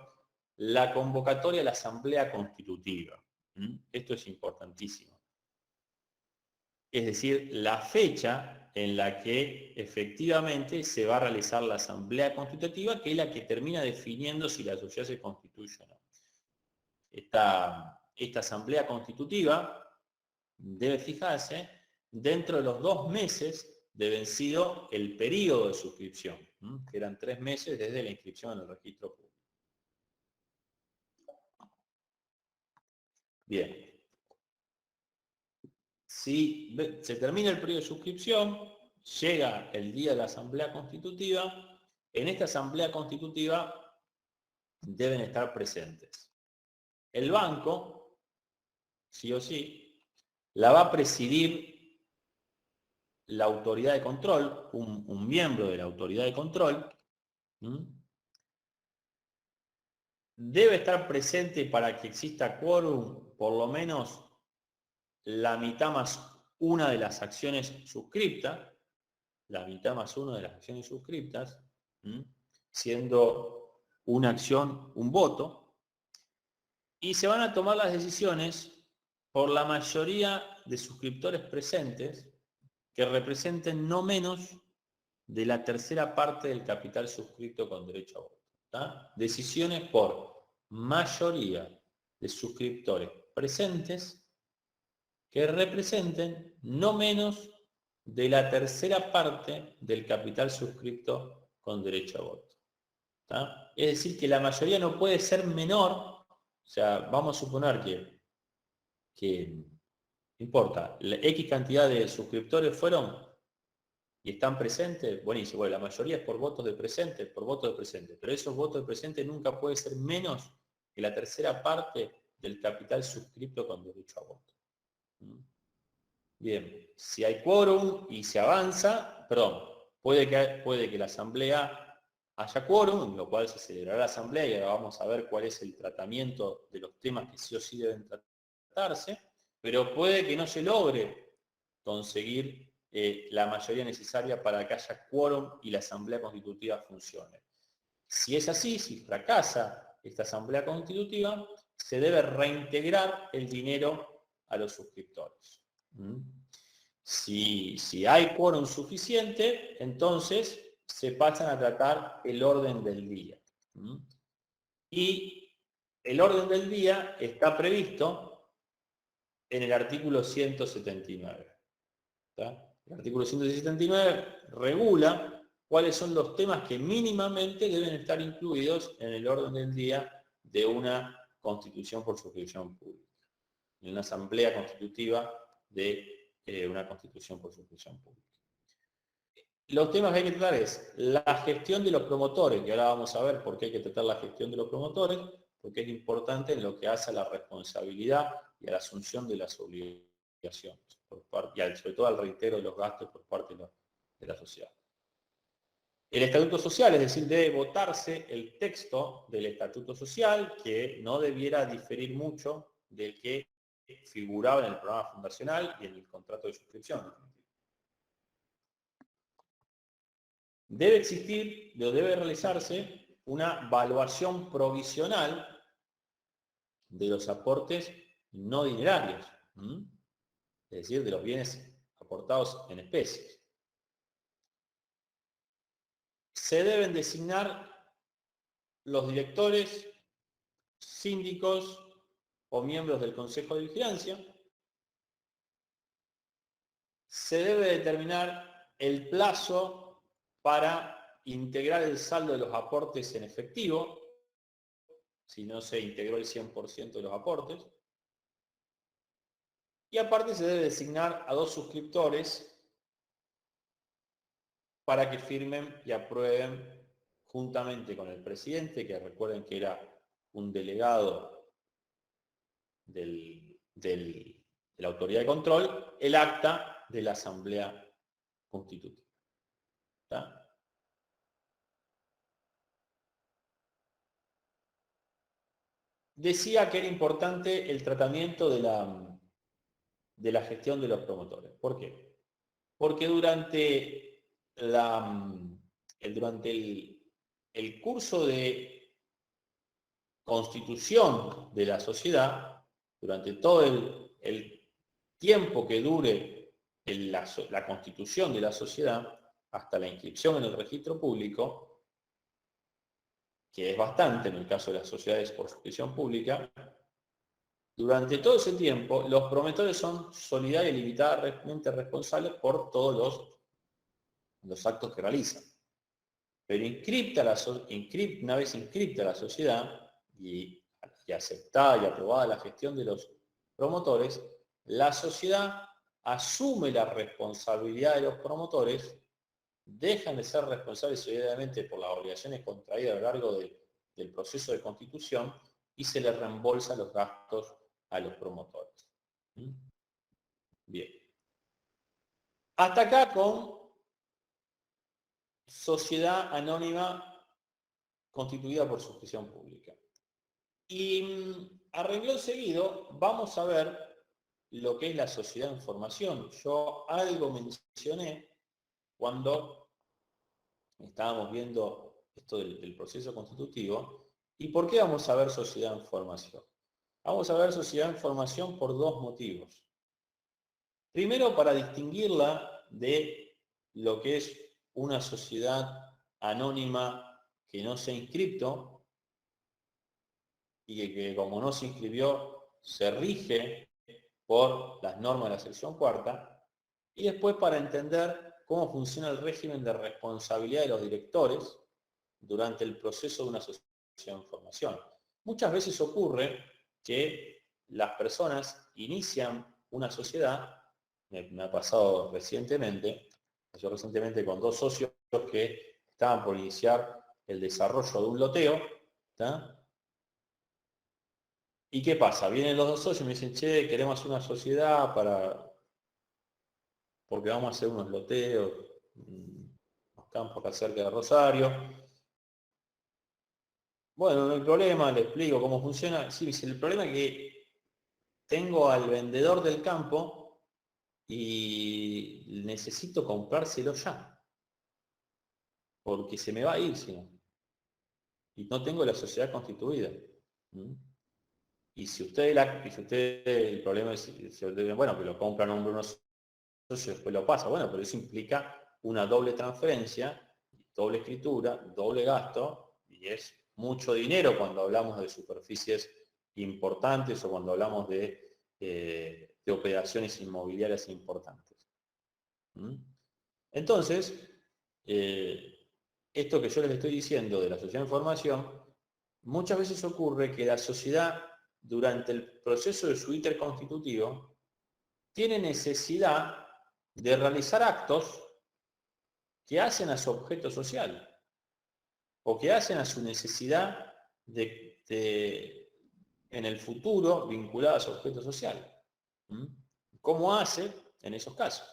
la convocatoria a la asamblea constitutiva. Esto es importantísimo. Es decir, la fecha en la que efectivamente se va a realizar la asamblea constitutiva, que es la que termina definiendo si la sociedad se constituye o no. Esta asamblea constitutiva debe fijarse dentro de los 2 meses de vencido el periodo de suscripción, que eran 3 meses desde la inscripción en el registro público. Bien. Si se termina el periodo de suscripción, llega el día de la asamblea constitutiva. En esta asamblea constitutiva deben estar presentes el banco, sí o sí, la va a presidir la autoridad de control, un miembro de la autoridad de control. Debe estar presente para que exista quórum por lo menos la mitad más una de las acciones suscriptas, la mitad más una de las acciones suscriptas, siendo una acción un voto, y se van a tomar las decisiones por la mayoría de suscriptores presentes que representen no menos de la tercera parte del capital suscrito con derecho a voto. ¿Tá? Decisiones por mayoría de suscriptores presentes que representen no menos de la tercera parte del capital suscrito con derecho a voto. ¿Tá? Es decir, que la mayoría no puede ser menor, o sea, vamos a suponer que no importa, la X cantidad de suscriptores fueron y están presentes, buenísimo, bueno, la mayoría es por votos de presente, pero esos votos de presente nunca puede ser menos que la tercera parte del capital suscrito con derecho a voto. Bien, si hay quórum y se avanza, perdón, puede que la asamblea haya quórum, en lo cual se celebrará la asamblea y ahora vamos a ver cuál es el tratamiento de los temas que sí o sí deben tratarse, pero puede que no se logre conseguir la mayoría necesaria para que haya quórum y la asamblea constitutiva funcione. Si es así, si fracasa esta asamblea constitutiva, se debe reintegrar el dinero a los suscriptores. Si hay quórum suficiente, entonces se pasan a tratar el orden del día. Y el orden del día está previsto en el artículo 179. ¿Tá? El artículo 179 regula cuáles son los temas que mínimamente deben estar incluidos en el orden del día de una constitución por suscripción pública, en una asamblea constitutiva de una constitución por suscripción pública. Los temas que hay que tratar es la gestión de los promotores, que ahora vamos a ver por qué hay que tratar la gestión de los promotores, porque es importante en lo que hace a la responsabilidad y a la asunción de las obligaciones, y sobre todo al reintegro de los gastos por parte de la sociedad. El estatuto social, es decir, debe votarse el texto del estatuto social, que no debiera diferir mucho del que figuraba en el programa fundacional y en el contrato de suscripción. Debe existir, debe realizarse una evaluación provisional de los aportes no dinerarios, es decir, de los bienes aportados en especies. Se deben designar los directores, síndicos o miembros del Consejo de Vigilancia. Se debe determinar el plazo para integrar el saldo de los aportes en efectivo, si no se integró el 100% de los aportes. Y aparte se debe designar a 2 suscriptores para que firmen y aprueben juntamente con el presidente, que recuerden que era un delegado de la autoridad de control, el acta de la asamblea constitutiva. ¿Está? Decía que era importante el tratamiento de la gestión de los promotores. ¿Por qué? Porque durante el curso de constitución de la sociedad, durante todo el tiempo que dure la constitución de la sociedad, hasta la inscripción en el registro público, que es bastante en el caso de las sociedades por suscripción pública, durante todo ese tiempo, los promotores son solidarios y limitadamente responsables por todos los actos que realizan. Pero una vez inscripta la sociedad y aceptada y aprobada la gestión de los promotores, la sociedad asume la responsabilidad de los promotores, dejan de ser responsables solidariamente por las obligaciones contraídas a lo largo del proceso de constitución y se les reembolsa los gastos a los promotores. Bien. Hasta acá con sociedad anónima constituida por suscripción pública. Y a renglón seguido vamos a ver lo que es la sociedad en formación. Yo algo mencioné cuando estábamos viendo esto del proceso constitutivo. ¿Y por qué vamos a ver sociedad en formación? Vamos a ver sociedad en formación por dos motivos. Primero, para distinguirla de lo que es una sociedad anónima que no se ha inscrito y que como no se inscribió se rige por las normas de la sección cuarta, y después para entender cómo funciona el régimen de responsabilidad de los directores durante el proceso de una sociedad en formación. Muchas veces ocurre que las personas inician una sociedad, me ha pasado recientemente con dos socios que estaban por iniciar el desarrollo de un loteo, ¿tá? ¿Y qué pasa? Vienen los dos socios y me dicen, che, queremos hacer una sociedad porque vamos a hacer unos loteos, unos campos acá cerca de Rosario. Bueno, no hay problema, le explico cómo funciona. Sí, el problema es que tengo al vendedor del campo y necesito comprárselo ya, porque se me va a ir si no. Y no tengo la sociedad constituida. Y si el problema es, bueno, que lo compra a nombre de unos socios y después lo pasa, bueno, pero eso implica una doble transferencia, doble escritura, doble gasto, y es mucho dinero cuando hablamos de superficies importantes o cuando hablamos de operaciones inmobiliarias importantes. Entonces, esto que yo les estoy diciendo de la sociedad en formación, muchas veces ocurre que la sociedad, durante el proceso de su íter constitutivo, tiene necesidad de realizar actos que hacen a su objeto social o que hacen a su necesidad en el futuro vinculada a su objeto social. ¿Cómo hace en esos casos?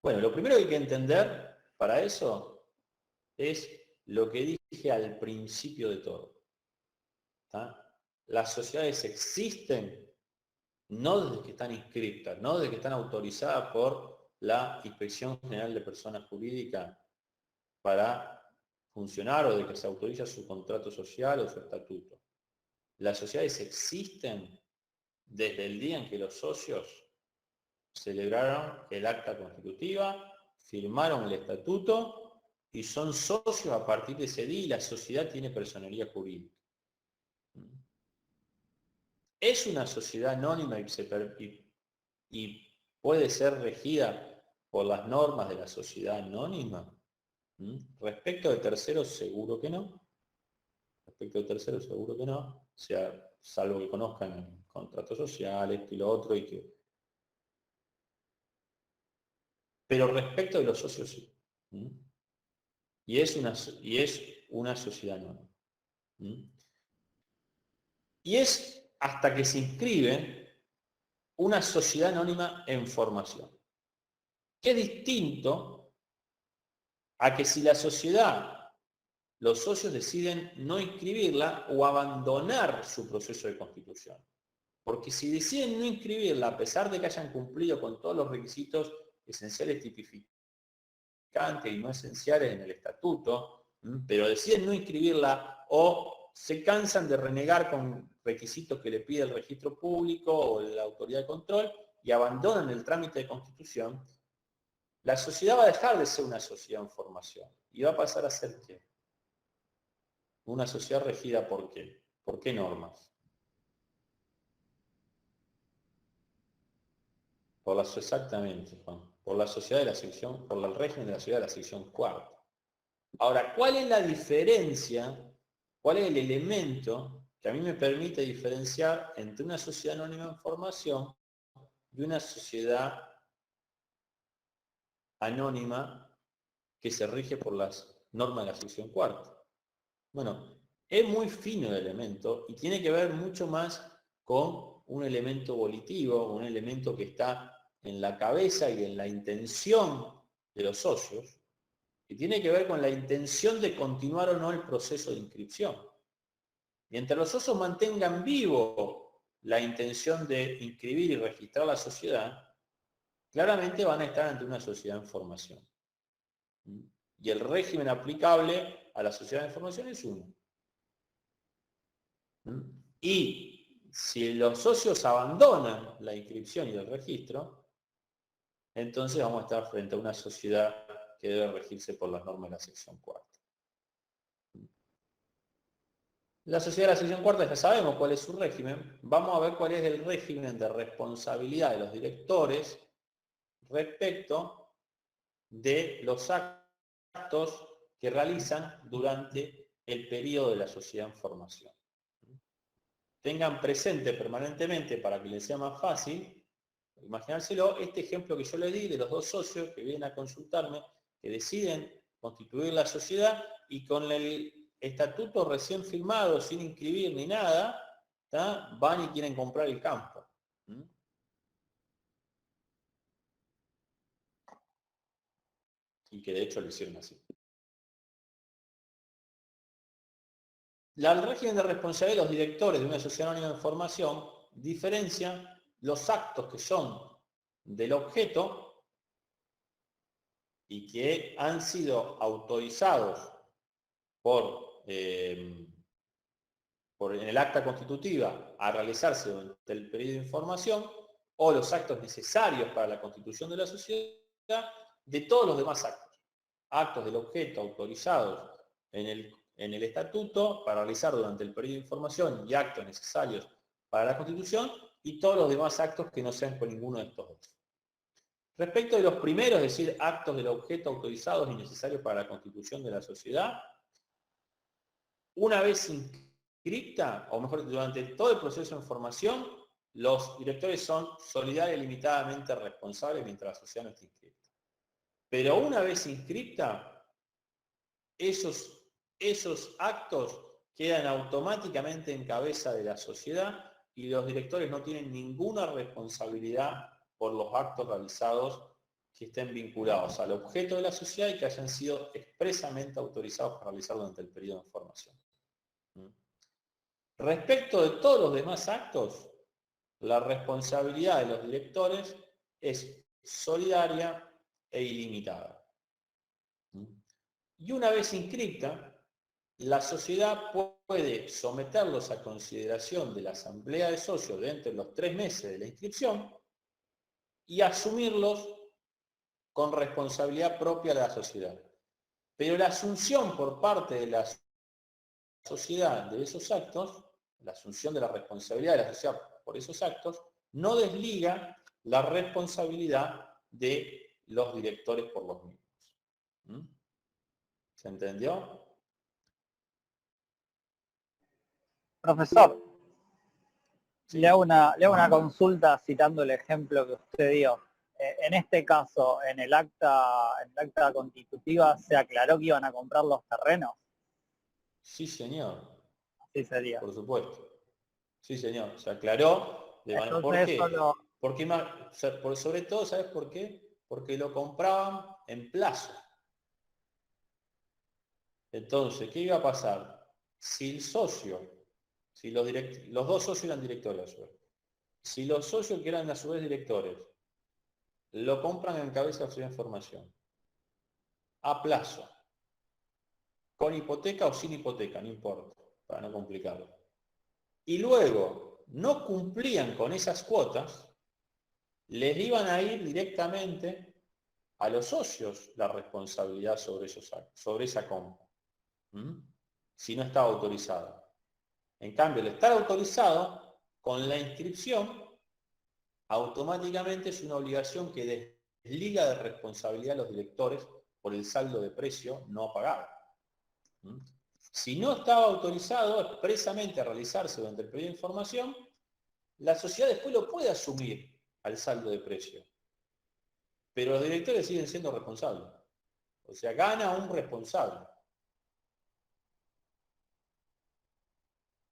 Bueno, lo primero que hay que entender para eso es lo que dije al principio de todo. Las sociedades existen no desde que están inscritas, no desde que están autorizadas por la Inspección General de Personas Jurídicas para funcionar o de que se autoriza su contrato social o su estatuto. Las sociedades existen desde el día en que los socios celebraron el acta constitutiva, firmaron el estatuto y son socios a partir de ese día y la sociedad tiene personería jurídica. Es una sociedad anónima y puede ser regida por las normas de la sociedad anónima. Respecto de terceros, seguro que no. O sea, salvo que conozcan contratos sociales, esto y lo otro, pero respecto de los socios sí. Y es una sociedad anónima. Y es hasta que se inscribe una sociedad anónima en formación. Que es distinto a que si la sociedad, los socios deciden no inscribirla o abandonar su proceso de constitución. Porque si deciden no inscribirla, a pesar de que hayan cumplido con todos los requisitos esenciales tipificantes y no esenciales en el estatuto, pero deciden no inscribirla o se cansan de renegar con requisitos que le pide el registro público o la autoridad de control y abandonan el trámite de constitución, la sociedad va a dejar de ser una sociedad en formación y va a pasar a ser ¿qué? Una sociedad regida ¿por qué? ¿Por qué normas? Exactamente, Juan. Por la sociedad de la sección, por el régimen de la sociedad de la sección cuarta. Ahora, ¿cuál es la diferencia? ¿Cuál es el elemento que a mí me permite diferenciar entre una sociedad anónima en formación y una sociedad anónima que se rige por las normas de la sección cuarta? Bueno, es muy fino el elemento y tiene que ver mucho más con un elemento volitivo, un elemento que está en la cabeza y en la intención de los socios, y tiene que ver con la intención de continuar o no el proceso de inscripción. Mientras los socios mantengan vivo la intención de inscribir y registrar la sociedad, claramente van a estar ante una sociedad en formación. Y el régimen aplicable a la sociedad en formación es uno. Y si los socios abandonan la inscripción y el registro, entonces vamos a estar frente a una sociedad que debe regirse por las normas de la sección cuarta. La sociedad de la sección cuarta ya sabemos cuál es su régimen. Vamos a ver cuál es el régimen de responsabilidad de los directores respecto de los actos que realizan durante el periodo de la sociedad en formación. Tengan presente permanentemente, para que les sea más fácil, imaginárselo, este ejemplo que yo les di de los dos socios que vienen a consultarme, que deciden constituir la sociedad y con el estatuto recién firmado, sin inscribir ni nada, ¿tá? Van y quieren comprar el campo. Y que de hecho lo hicieron así. El régimen de responsabilidad de los directores de una sociedad anónima de formación diferencia los actos que son del objeto y que han sido autorizados en el acta constitutiva a realizarse durante el periodo de información, o los actos necesarios para la constitución de la sociedad, de todos los demás actos. Actos del objeto autorizados en el estatuto para realizar durante el periodo de información y actos necesarios para la constitución, y todos los demás actos que no sean con ninguno de estos dos. Respecto de los primeros, es decir, actos del objeto autorizados y necesarios para la constitución de la sociedad, una vez inscripta, o mejor, durante todo el proceso de formación, los directores son solidarios y limitadamente responsables mientras la sociedad no esté inscripta. Pero una vez inscripta, esos actos quedan automáticamente en cabeza de la sociedad y los directores no tienen ninguna responsabilidad por los actos realizados que estén vinculados al objeto de la sociedad y que hayan sido expresamente autorizados para realizar durante el periodo de formación. Respecto de todos los demás actos, la responsabilidad de los directores es solidaria e ilimitada. Y una vez inscripta, la sociedad puede someterlos a consideración de la asamblea de socios dentro de los 3 meses de la inscripción y asumirlos con responsabilidad propia de la sociedad. Pero la asunción por parte de la sociedad de esos actos, la asunción de la responsabilidad de la sociedad por esos actos, no desliga la responsabilidad de los directores por los mismos. ¿Se entendió? Profesor, Sí. le hago una consulta citando el ejemplo que usted dio. En este caso, en el acta constitutiva, ¿se aclaró que iban a comprar los terrenos? Sí, señor. Así sería. Por supuesto. Sí, señor. Se aclaró. ¿Por qué? Porque sobre todo, ¿sabes por qué? Porque lo compraban en plazo. Entonces, ¿qué iba a pasar? Si el socio, si los dos socios eran directores a su vez, si los socios que eran a su vez directores lo compran en cabeza de su información, a plazo, con hipoteca o sin hipoteca, no importa, para no complicarlo, y luego no cumplían con esas cuotas, les iban a ir directamente a los socios la responsabilidad sobre esa compra, si no estaba autorizado. En cambio, el estar autorizado, con la inscripción, automáticamente es una obligación que desliga de responsabilidad a los directores por el saldo de precio no pagado. ¿Mm? Si no estaba autorizado expresamente a realizarse durante el periodo de información, la sociedad después lo puede asumir al saldo de precio. Pero los directores siguen siendo responsables. O sea, gana un responsable.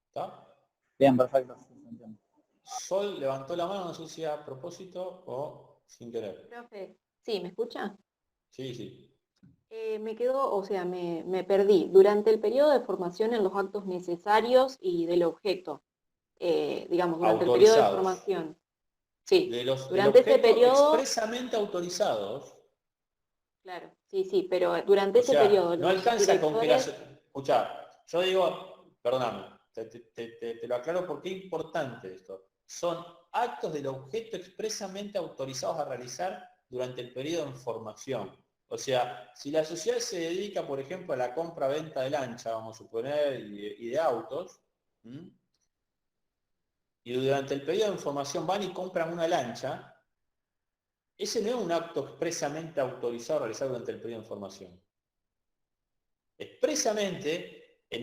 ¿Está? Bien, perfecto. Sí, se entiende. Sol levantó la mano, no sé si a propósito o sin querer. Profe, ¿sí? ¿Me escucha? Sí, sí. Me quedo, o sea, me perdí. Durante el periodo de formación en los actos necesarios y del objeto, digamos, durante el periodo de Autorizados. formación. Sí, Del durante ese objeto periodo, expresamente autorizados. claro, sí, pero durante O ese sea, periodo no los alcanza con que las... directores, Escuchá, yo digo, perdóname, te lo aclaro porque es importante esto. Son actos del objeto expresamente autorizados a realizar durante el periodo de formación. O sea, si la sociedad se dedica, por ejemplo, a la compra-venta de lancha, vamos a suponer, y de autos, ¿m? Y durante el periodo de formación van y compran una lancha, ese no es un acto expresamente autorizado a realizar durante el periodo de formación. Expresamente, en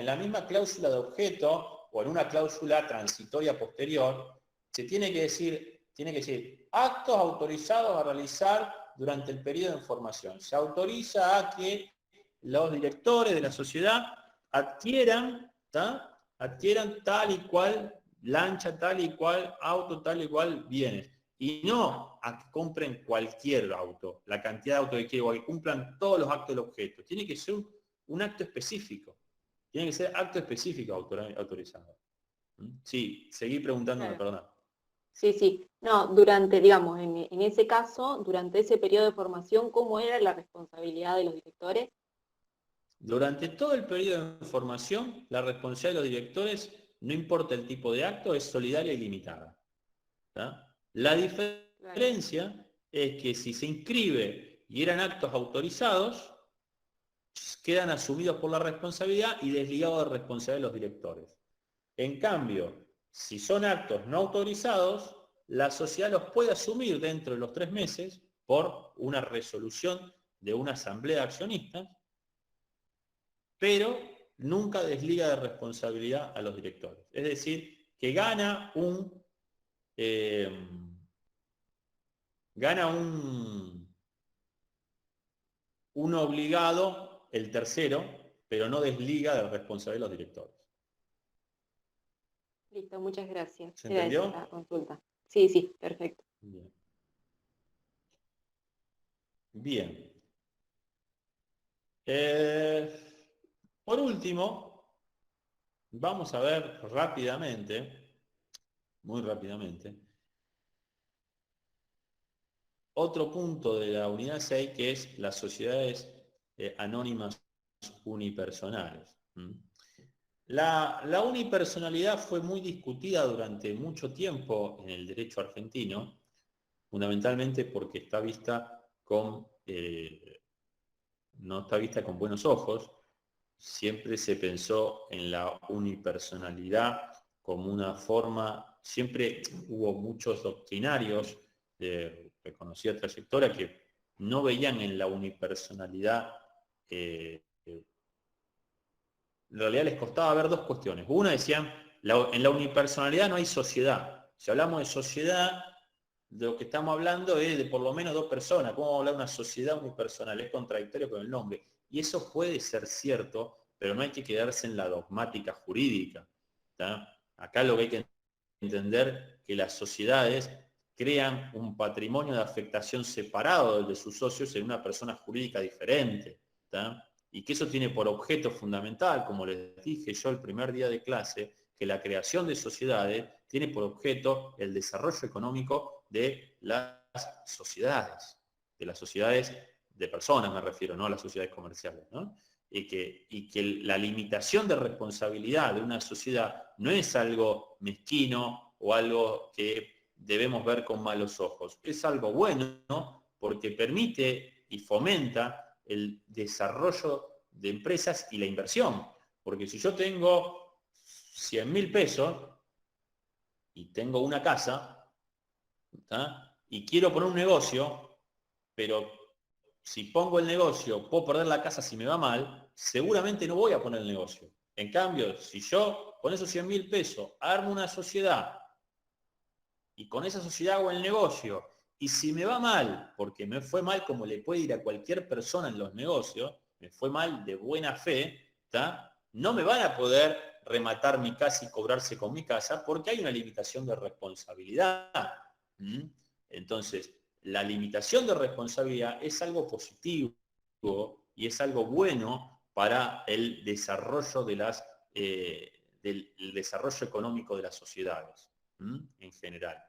la misma cláusula de objeto o en una cláusula transitoria posterior, se tiene que decir actos autorizados a realizar durante el periodo de formación. Se autoriza a que los directores de la sociedad adquieran tal y cual lancha, tal y cual auto, tal y cual bienes. Y no a que compren cualquier auto, la cantidad de autos que quieran, o que cumplan todos los actos del objeto. Tiene que ser un acto específico. Tiene que ser acto específico autorizado. Sí, seguí preguntándome, claro, perdón. sí. No, durante, digamos, en ese caso, durante ese periodo de formación, ¿cómo era la responsabilidad de los directores? Durante todo el periodo de formación, la responsabilidad de los directores, no importa el tipo de acto, es solidaria y limitada. ¿Tá? La Claro, diferencia es que si se inscribe y eran actos autorizados, quedan asumidos por la responsabilidad y desligados de responsabilidad de los directores. En cambio, si son actos no autorizados, la sociedad los puede asumir dentro de los 3 meses por una resolución de una asamblea de accionistas, pero nunca desliga de responsabilidad a los directores. Es decir, que gana un obligado, el tercero, pero no desliga de responsabilidad de los directores. listo, muchas gracias. ¿Se Era esa entendió? la consulta. Sí, perfecto. Bien. Bien. Por último, vamos a ver rápidamente, muy rápidamente, otro punto de la unidad 6, que es las sociedades anónimas unipersonales. La unipersonalidad fue muy discutida durante mucho tiempo en el derecho argentino, fundamentalmente porque está vista no está vista con buenos ojos. Siempre se pensó en la unipersonalidad como una forma, siempre hubo muchos doctrinarios de reconocida trayectoria que no veían en la unipersonalidad, en realidad les costaba ver dos cuestiones. Una, decían, en la unipersonalidad no hay sociedad. Si hablamos de sociedad, de lo que estamos hablando es de por lo menos 2 personas. ¿Cómo vamos a hablar de una sociedad unipersonal? Es contradictorio con el nombre. Y eso puede ser cierto, pero no hay que quedarse en la dogmática jurídica. ¿Tá? Acá lo que hay que entender que las sociedades crean un patrimonio de afectación separado del de sus socios en una persona jurídica diferente. ¿Tá? Y que eso tiene por objeto fundamental, como les dije yo el primer día de clase, que la creación de sociedades tiene por objeto el desarrollo económico de las sociedades de personas me refiero, no a las sociedades comerciales, ¿no? Y que la limitación de responsabilidad de una sociedad no es algo mezquino o algo que debemos ver con malos ojos, es algo bueno, ¿no? Porque permite y fomenta el desarrollo de empresas y la inversión. Porque si yo tengo 100.000 pesos y tengo una casa, ¿tá? Y quiero poner un negocio, pero si pongo el negocio, puedo perder la casa si me va mal, seguramente no voy a poner el negocio. En cambio, si yo con esos 100.000 pesos armo una sociedad y con esa sociedad hago el negocio, y si me va mal, porque me fue mal como le puede ir a cualquier persona en los negocios, me fue mal de buena fe, ¿tá? No me van a poder rematar mi casa y cobrarse con mi casa porque hay una limitación de responsabilidad. ¿Mm? Entonces, la limitación de responsabilidad es algo positivo y es algo bueno para el desarrollo del desarrollo económico de las sociedades, en general.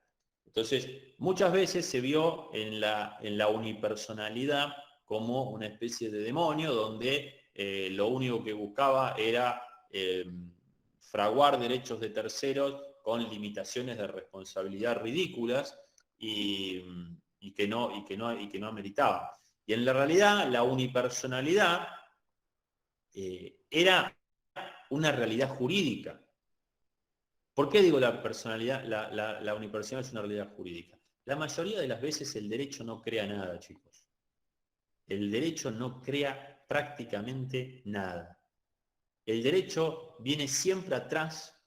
Entonces, muchas veces se vio en la unipersonalidad como una especie de demonio donde lo único que buscaba era fraguar derechos de terceros con limitaciones de responsabilidad ridículas y que no ameritaban. Y en la realidad, la unipersonalidad era una realidad jurídica. ¿Por qué digo la personalidad, la unipersonalidad es una realidad jurídica? La mayoría de las veces el derecho no crea nada, chicos. El derecho no crea prácticamente nada. El derecho viene siempre atrás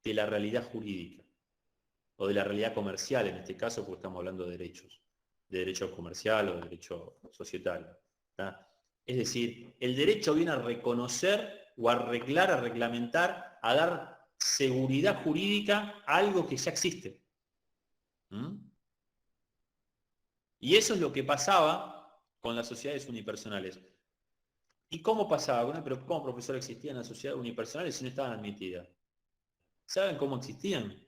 de la realidad jurídica, o de la realidad comercial, en este caso, porque estamos hablando de derecho comercial o de derecho societario, ¿tá? Es decir, el derecho viene a reconocer o a arreglar, a reglamentar, a dar seguridad jurídica a algo que ya existe. Y eso es lo que pasaba con las sociedades unipersonales. ¿Y cómo pasaba? Bueno, pero ¿cómo, profesor, existían las sociedades unipersonales si no estaban admitidas? ¿Saben cómo existían?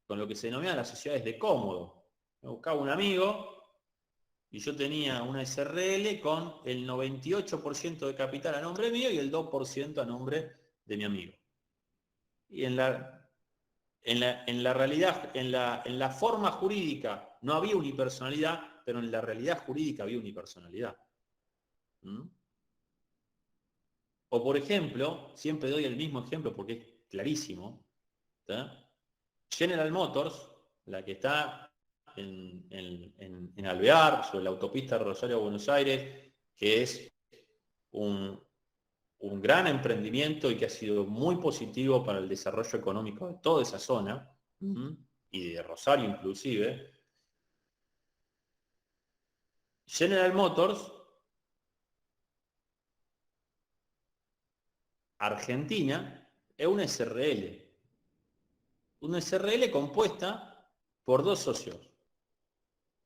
Con lo que se denominan las sociedades de cómodo. Me buscaba un amigo y yo tenía una SRL con el 98% de capital a nombre mío y el 2% a nombre de mi amigo. Y en la realidad, en la forma jurídica no había unipersonalidad, pero en la realidad jurídica había unipersonalidad. O por ejemplo, siempre doy el mismo ejemplo porque es clarísimo, ¿tá? General Motors, la que está en Alvear, sobre la autopista Rosario-Buenos Aires, que es un gran emprendimiento y que ha sido muy positivo para el desarrollo económico de toda esa zona, y de Rosario inclusive. General Motors, Argentina, es una SRL. Una SRL compuesta por dos socios.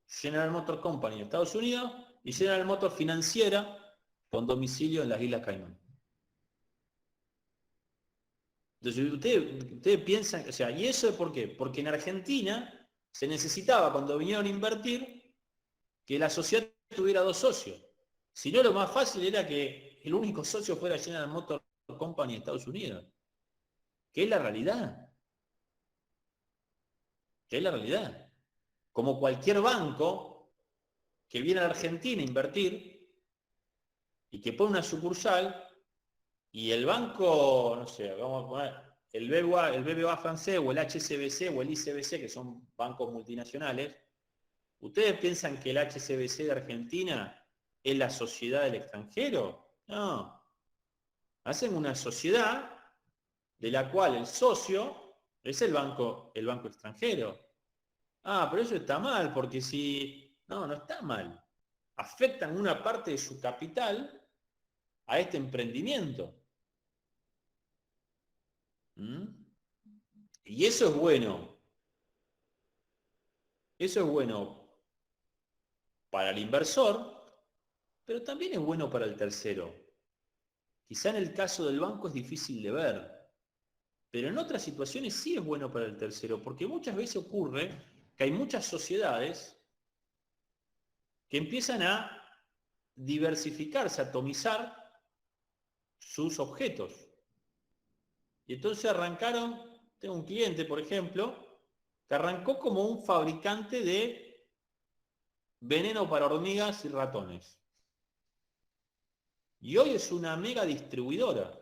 General Motors Company de Estados Unidos y General Motors Financiera con domicilio en las Islas Caimán. Entonces ustedes piensan, o sea, ¿y eso es por qué? Porque en Argentina se necesitaba, cuando vinieron a invertir, que la sociedad tuviera dos socios. Si no, lo más fácil era que el único socio fuera General Motors Company de Estados Unidos. Que es la realidad. Que es la realidad. Como cualquier banco que viene a la Argentina a invertir y que pone una sucursal, y el banco, no sé, vamos a poner el BBVA francés o el HSBC o el ICBC, que son bancos multinacionales, ¿ustedes piensan que el HSBC de Argentina es la sociedad del extranjero? No. Hacen una sociedad de la cual el socio es el banco extranjero. Ah, pero eso está mal, porque si... No, no está mal. Afectan una parte de su capital a este emprendimiento. Y eso es bueno. Eso es bueno para el inversor, pero también es bueno para el tercero. Quizá en el caso del banco es difícil de ver, pero en otras situaciones sí es bueno para el tercero, porque muchas veces ocurre que hay muchas sociedades que empiezan a diversificarse, a atomizar sus objetos. Y entonces arrancaron, tengo un cliente, por ejemplo, que arrancó como un fabricante de veneno para hormigas y ratones. Y hoy es una mega distribuidora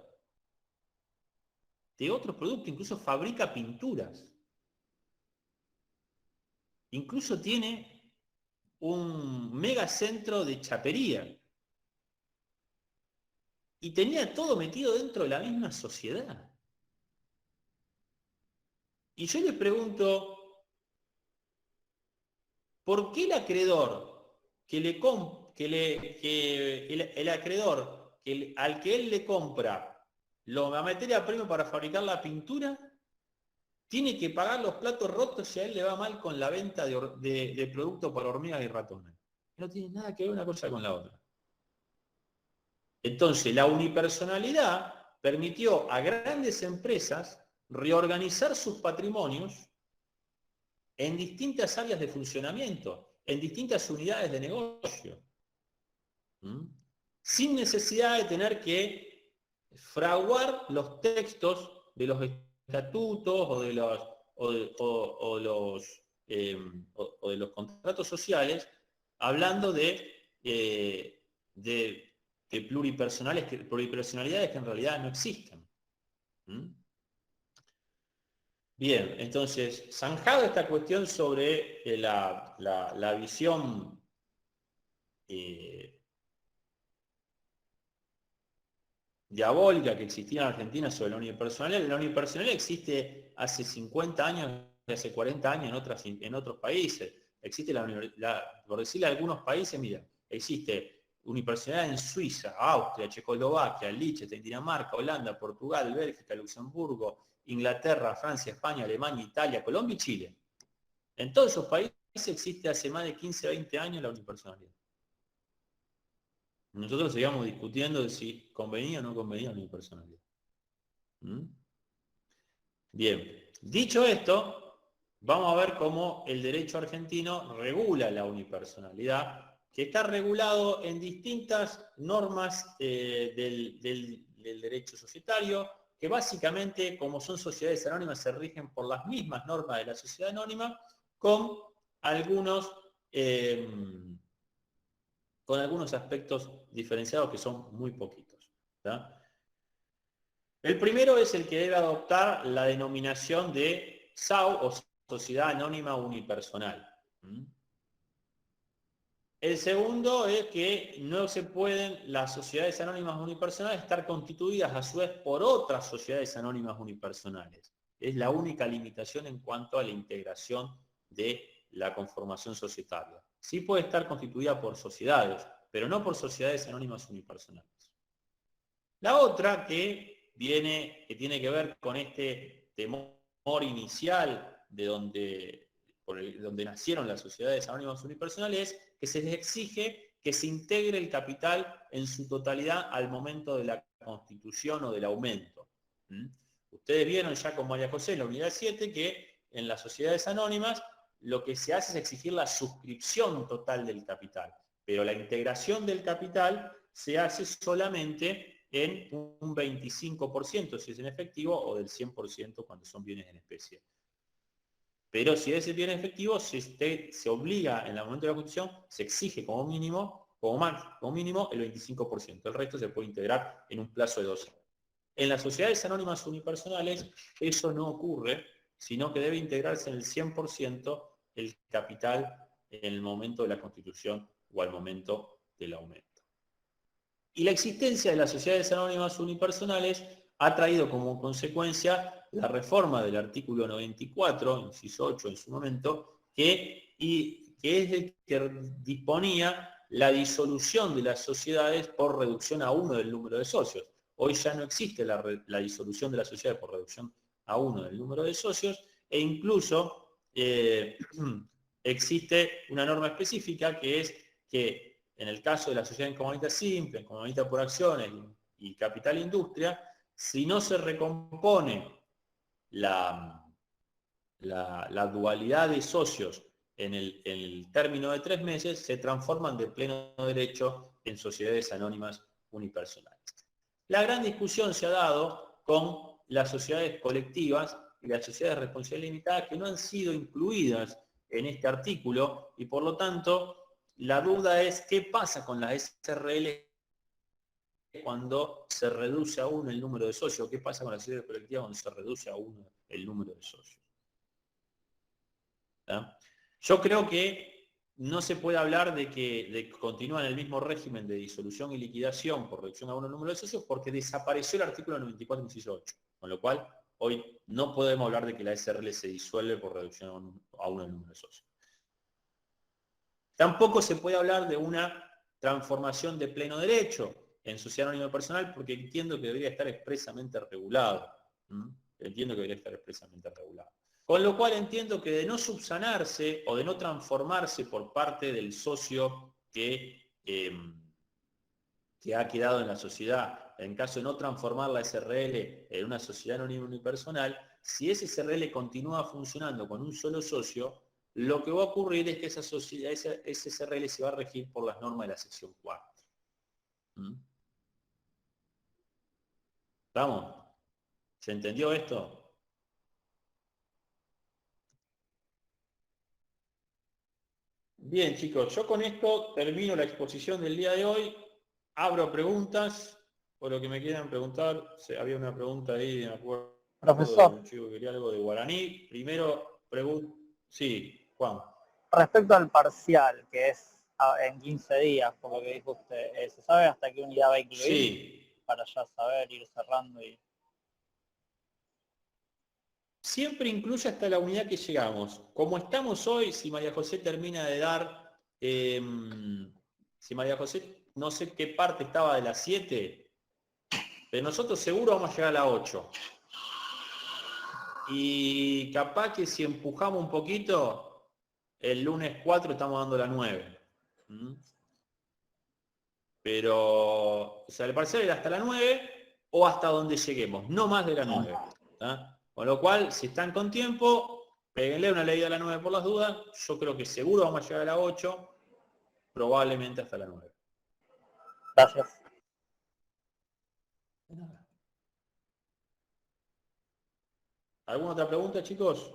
de otros productos, incluso fabrica pinturas. incluso tiene un megacentro de chapería. Y tenía todo metido dentro de la misma sociedad. Y yo le pregunto, ¿por qué el acreedor al que él le compra la materia prima para fabricar la pintura, tiene que pagar los platos rotos si a él le va mal con la venta de productos para hormigas y ratones? No tiene nada que ver una cosa con la otra. Entonces, la unipersonalidad permitió a grandes empresas reorganizar sus patrimonios en distintas áreas de funcionamiento, en distintas unidades de negocio, sin necesidad de tener que fraguar los textos de los estatutos o de los contratos sociales, hablando de pluripersonalidades que en realidad no existen. Bien, entonces, zanjado esta cuestión sobre la visión diabólica que existía en Argentina sobre la unipersonalidad existe hace 50 años, hace 40 años en otros países. Existe por decirle algunos países, mira, existe unipersonalidad en Suiza, Austria, Checoslovaquia, Liechtenstein, Dinamarca, Holanda, Portugal, Bélgica, Luxemburgo, Inglaterra, Francia, España, Alemania, Italia, Colombia y Chile. En todos esos países existe hace más de 15, 20 años la unipersonalidad. Nosotros seguíamos discutiendo de si convenía o no convenía la unipersonalidad. Bien, dicho esto, vamos a ver cómo el derecho argentino regula la unipersonalidad, que está regulado en distintas normas del derecho societario, que básicamente, como son sociedades anónimas, se rigen por las mismas normas de la sociedad anónima, con algunos aspectos diferenciados que son muy poquitos, ¿verdad? El primero es el que debe adoptar la denominación de SAU o Sociedad Anónima Unipersonal. El segundo es que no se pueden las sociedades anónimas unipersonales estar constituidas a su vez por otras sociedades anónimas unipersonales. Es la única limitación en cuanto a la integración de la conformación societaria. Sí puede estar constituida por sociedades, pero no por sociedades anónimas unipersonales. La otra que tiene que ver con este temor inicial de donde nacieron las sociedades anónimas unipersonales, es que se les exige que se integre el capital en su totalidad al momento de la constitución o del aumento. Ustedes vieron ya con María José en la unidad 7 que en las sociedades anónimas lo que se hace es exigir la suscripción total del capital, pero la integración del capital se hace solamente en un 25% si es en efectivo o del 100% cuando son bienes en especie. Pero si es el bien efectivo, se obliga en el momento de la constitución, se exige como mínimo el 25%. El resto se puede integrar en un plazo de 2 años. En las sociedades anónimas unipersonales eso no ocurre, sino que debe integrarse en el 100% el capital en el momento de la constitución o al momento del aumento. Y la existencia de las sociedades anónimas unipersonales ha traído como consecuencia la reforma del artículo 94, inciso 8 en su momento, que es el que disponía la disolución de las sociedades por reducción a 1 del número de socios. Hoy ya no existe la disolución de las sociedades por reducción a 1 del número de socios, e incluso existe una norma específica que es que en el caso de la sociedad en comunidad simple, en comunidad por acciones y capital industria, si no se recompone la dualidad de socios en el término de 3 meses, se transforman de pleno derecho en sociedades anónimas unipersonales. La gran discusión se ha dado con las sociedades colectivas y las sociedades de responsabilidad limitada que no han sido incluidas en este artículo y por lo tanto la duda es qué pasa con las SRL cuando se reduce a 1 el número de socios, qué pasa con las sociedades colectivas cuando se reduce a 1 el número de socios. ¿Ah? Yo creo que no se puede hablar de que continúa en el mismo régimen de disolución y liquidación por reducción a uno del número de socios porque desapareció el artículo 94, inciso 8. Con lo cual, hoy no podemos hablar de que la SRL se disuelve por reducción a uno del número de socios. Tampoco se puede hablar de una transformación de pleno derecho en sociedad anónima personal porque entiendo que debería estar expresamente regulado. Entiendo que debería estar expresamente regulado. Con lo cual entiendo que de no subsanarse o de no transformarse por parte del socio que ha quedado en la sociedad, en caso de no transformar la SRL en una sociedad anónima unipersonal, si ese SRL continúa funcionando con un solo socio, lo que va a ocurrir es que esa sociedad, ese SRL se va a regir por las normas de la sección 4. ¿Estamos? ¿Se entendió esto? Bien, chicos, yo con esto termino la exposición del día de hoy. Abro preguntas, por lo que me quieran preguntar. Había una pregunta ahí, me acuerdo, Profesor, de un chico que quería algo de guaraní. Primero, sí, Juan. respecto al parcial, que es en 15 días, por lo que dijo usted, ¿se sabe hasta qué unidad va a incluir? Sí. Para ya saber, ir cerrando y... Siempre incluye hasta la unidad que llegamos. Como estamos hoy, si María José termina de dar, si María José, no sé qué parte estaba de las 7, pero nosotros seguro vamos a llegar a la 8. Y capaz que si empujamos un poquito, el lunes 4 estamos dando la 9. Pero, o sea, el parcial era hasta la 9 o hasta donde lleguemos, no más de la 9. ¿Tá? Con lo cual, si están con tiempo, péguenle una leída a la 9 por las dudas. Yo creo que seguro vamos a llegar a la 8, probablemente hasta la 9. Gracias. ¿Alguna otra pregunta, chicos?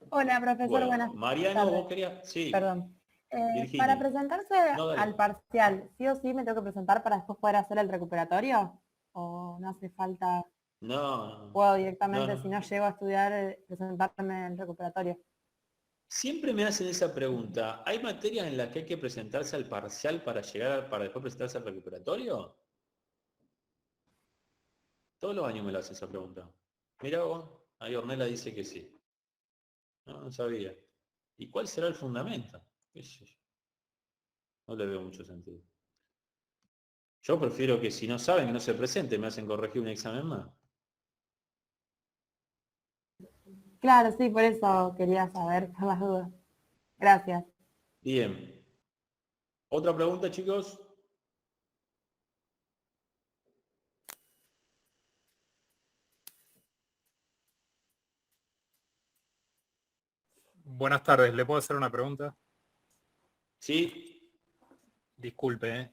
Hola, profesor, Bueno, buenas Mariano, tardes. vos querías... Sí, Perdón. Virginia. Para presentarse No, dale. al parcial, ¿sí o sí me tengo que presentar para después poder hacer el recuperatorio? ¿O no hace falta? No, ¿Puedo directamente, no. si no llego a estudiar, presentarme en el recuperatorio? Siempre me hacen esa pregunta. ¿Hay materias en las que hay que presentarse al parcial para después presentarse al recuperatorio? Todos los años me lo hacen esa pregunta. Mirá vos, ahí Ornella dice que sí. No sabía. ¿Y cuál será el fundamento? ¿Qué sé yo? No le veo mucho sentido. Yo prefiero que si no saben que no se presenten, me hacen corregir un examen más. Claro, sí, por eso quería saber, por las dudas. Gracias. Bien. ¿Otra pregunta, chicos? Buenas tardes, ¿le puedo hacer una pregunta? Sí. Disculpe.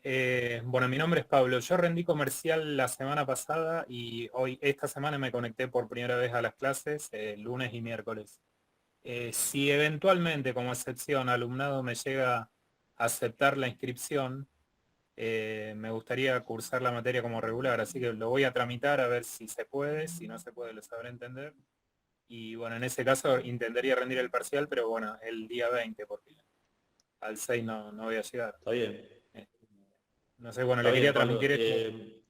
Bueno, mi nombre es Pablo. Yo rendí comercial la semana pasada y esta semana me conecté por primera vez a las clases, lunes y miércoles. Si eventualmente, como excepción, alumnado me llega a aceptar la inscripción, me gustaría cursar la materia como regular, así que lo voy a tramitar a ver si se puede, si no se puede lo sabré entender. Y bueno, en ese caso intentaría rendir el parcial, pero bueno, el día 20, porque al 6 no voy a llegar. Está bien. No sé, bueno, Está le bien, quería Pablo. transmitir esto.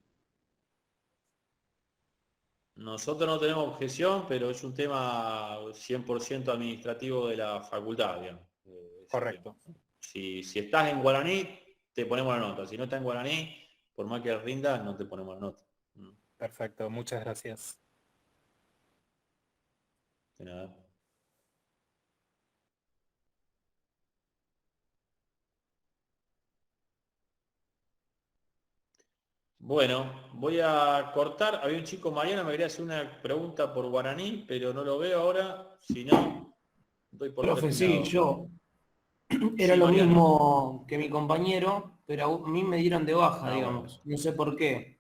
Nosotros no tenemos objeción, pero es un tema 100% administrativo de la facultad, digamos. Correcto. Si estás en guaraní, te ponemos la nota. Si no estás en guaraní, por más que rindas, no te ponemos la nota. Perfecto, muchas gracias. De nada. Bueno, voy a cortar. Había un chico, Mariano, me quería hacer una pregunta por guaraní, pero no lo veo ahora. Si no, doy por Profe, sí, terminado. yo. Era Sí, lo Mariano. mismo que mi compañero, pero a mí me dieron de baja, Ah, bueno. digamos. No sé por qué.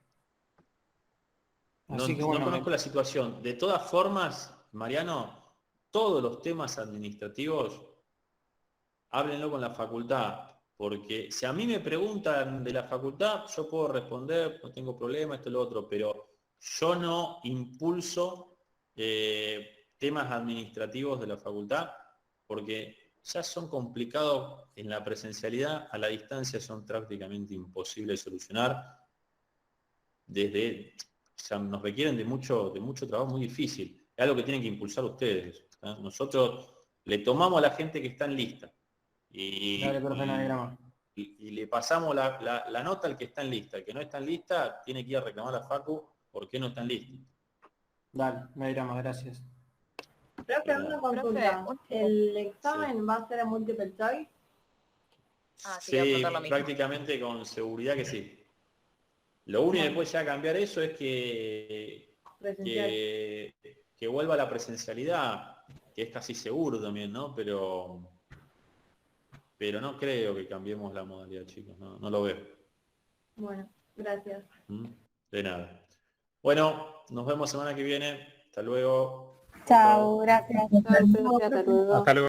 No, Así que no bueno, conozco la situación. De todas formas, Mariano, todos los temas administrativos, háblenlo con la facultad. Porque si a mí me preguntan de la facultad, yo puedo responder, no tengo problema, esto y lo otro, pero yo no impulso temas administrativos de la facultad, porque ya son complicados en la presencialidad, a la distancia son prácticamente imposibles de solucionar, o sea, nos requieren de mucho trabajo muy difícil, es algo que tienen que impulsar ustedes. Nosotros le tomamos a la gente que está en lista Dale, profe, no hay drama. y le pasamos la nota al que está en lista. El que no está en lista tiene que ir a reclamar a la Facu por qué no está en lista. Dale, no hay drama, gracias. Profe, una consulta. ¿El examen va a ser a multiple choice? Sí, prácticamente con seguridad que sí. Lo único que puede ya cambiar eso es que vuelva a la presencialidad, que es casi seguro también, ¿no? Pero no creo que cambiemos la modalidad, chicos, no lo veo. Bueno, gracias. De nada. Bueno, nos vemos semana que viene. Hasta luego. Chao, gracias. Chao, profe, hasta luego. Hasta luego.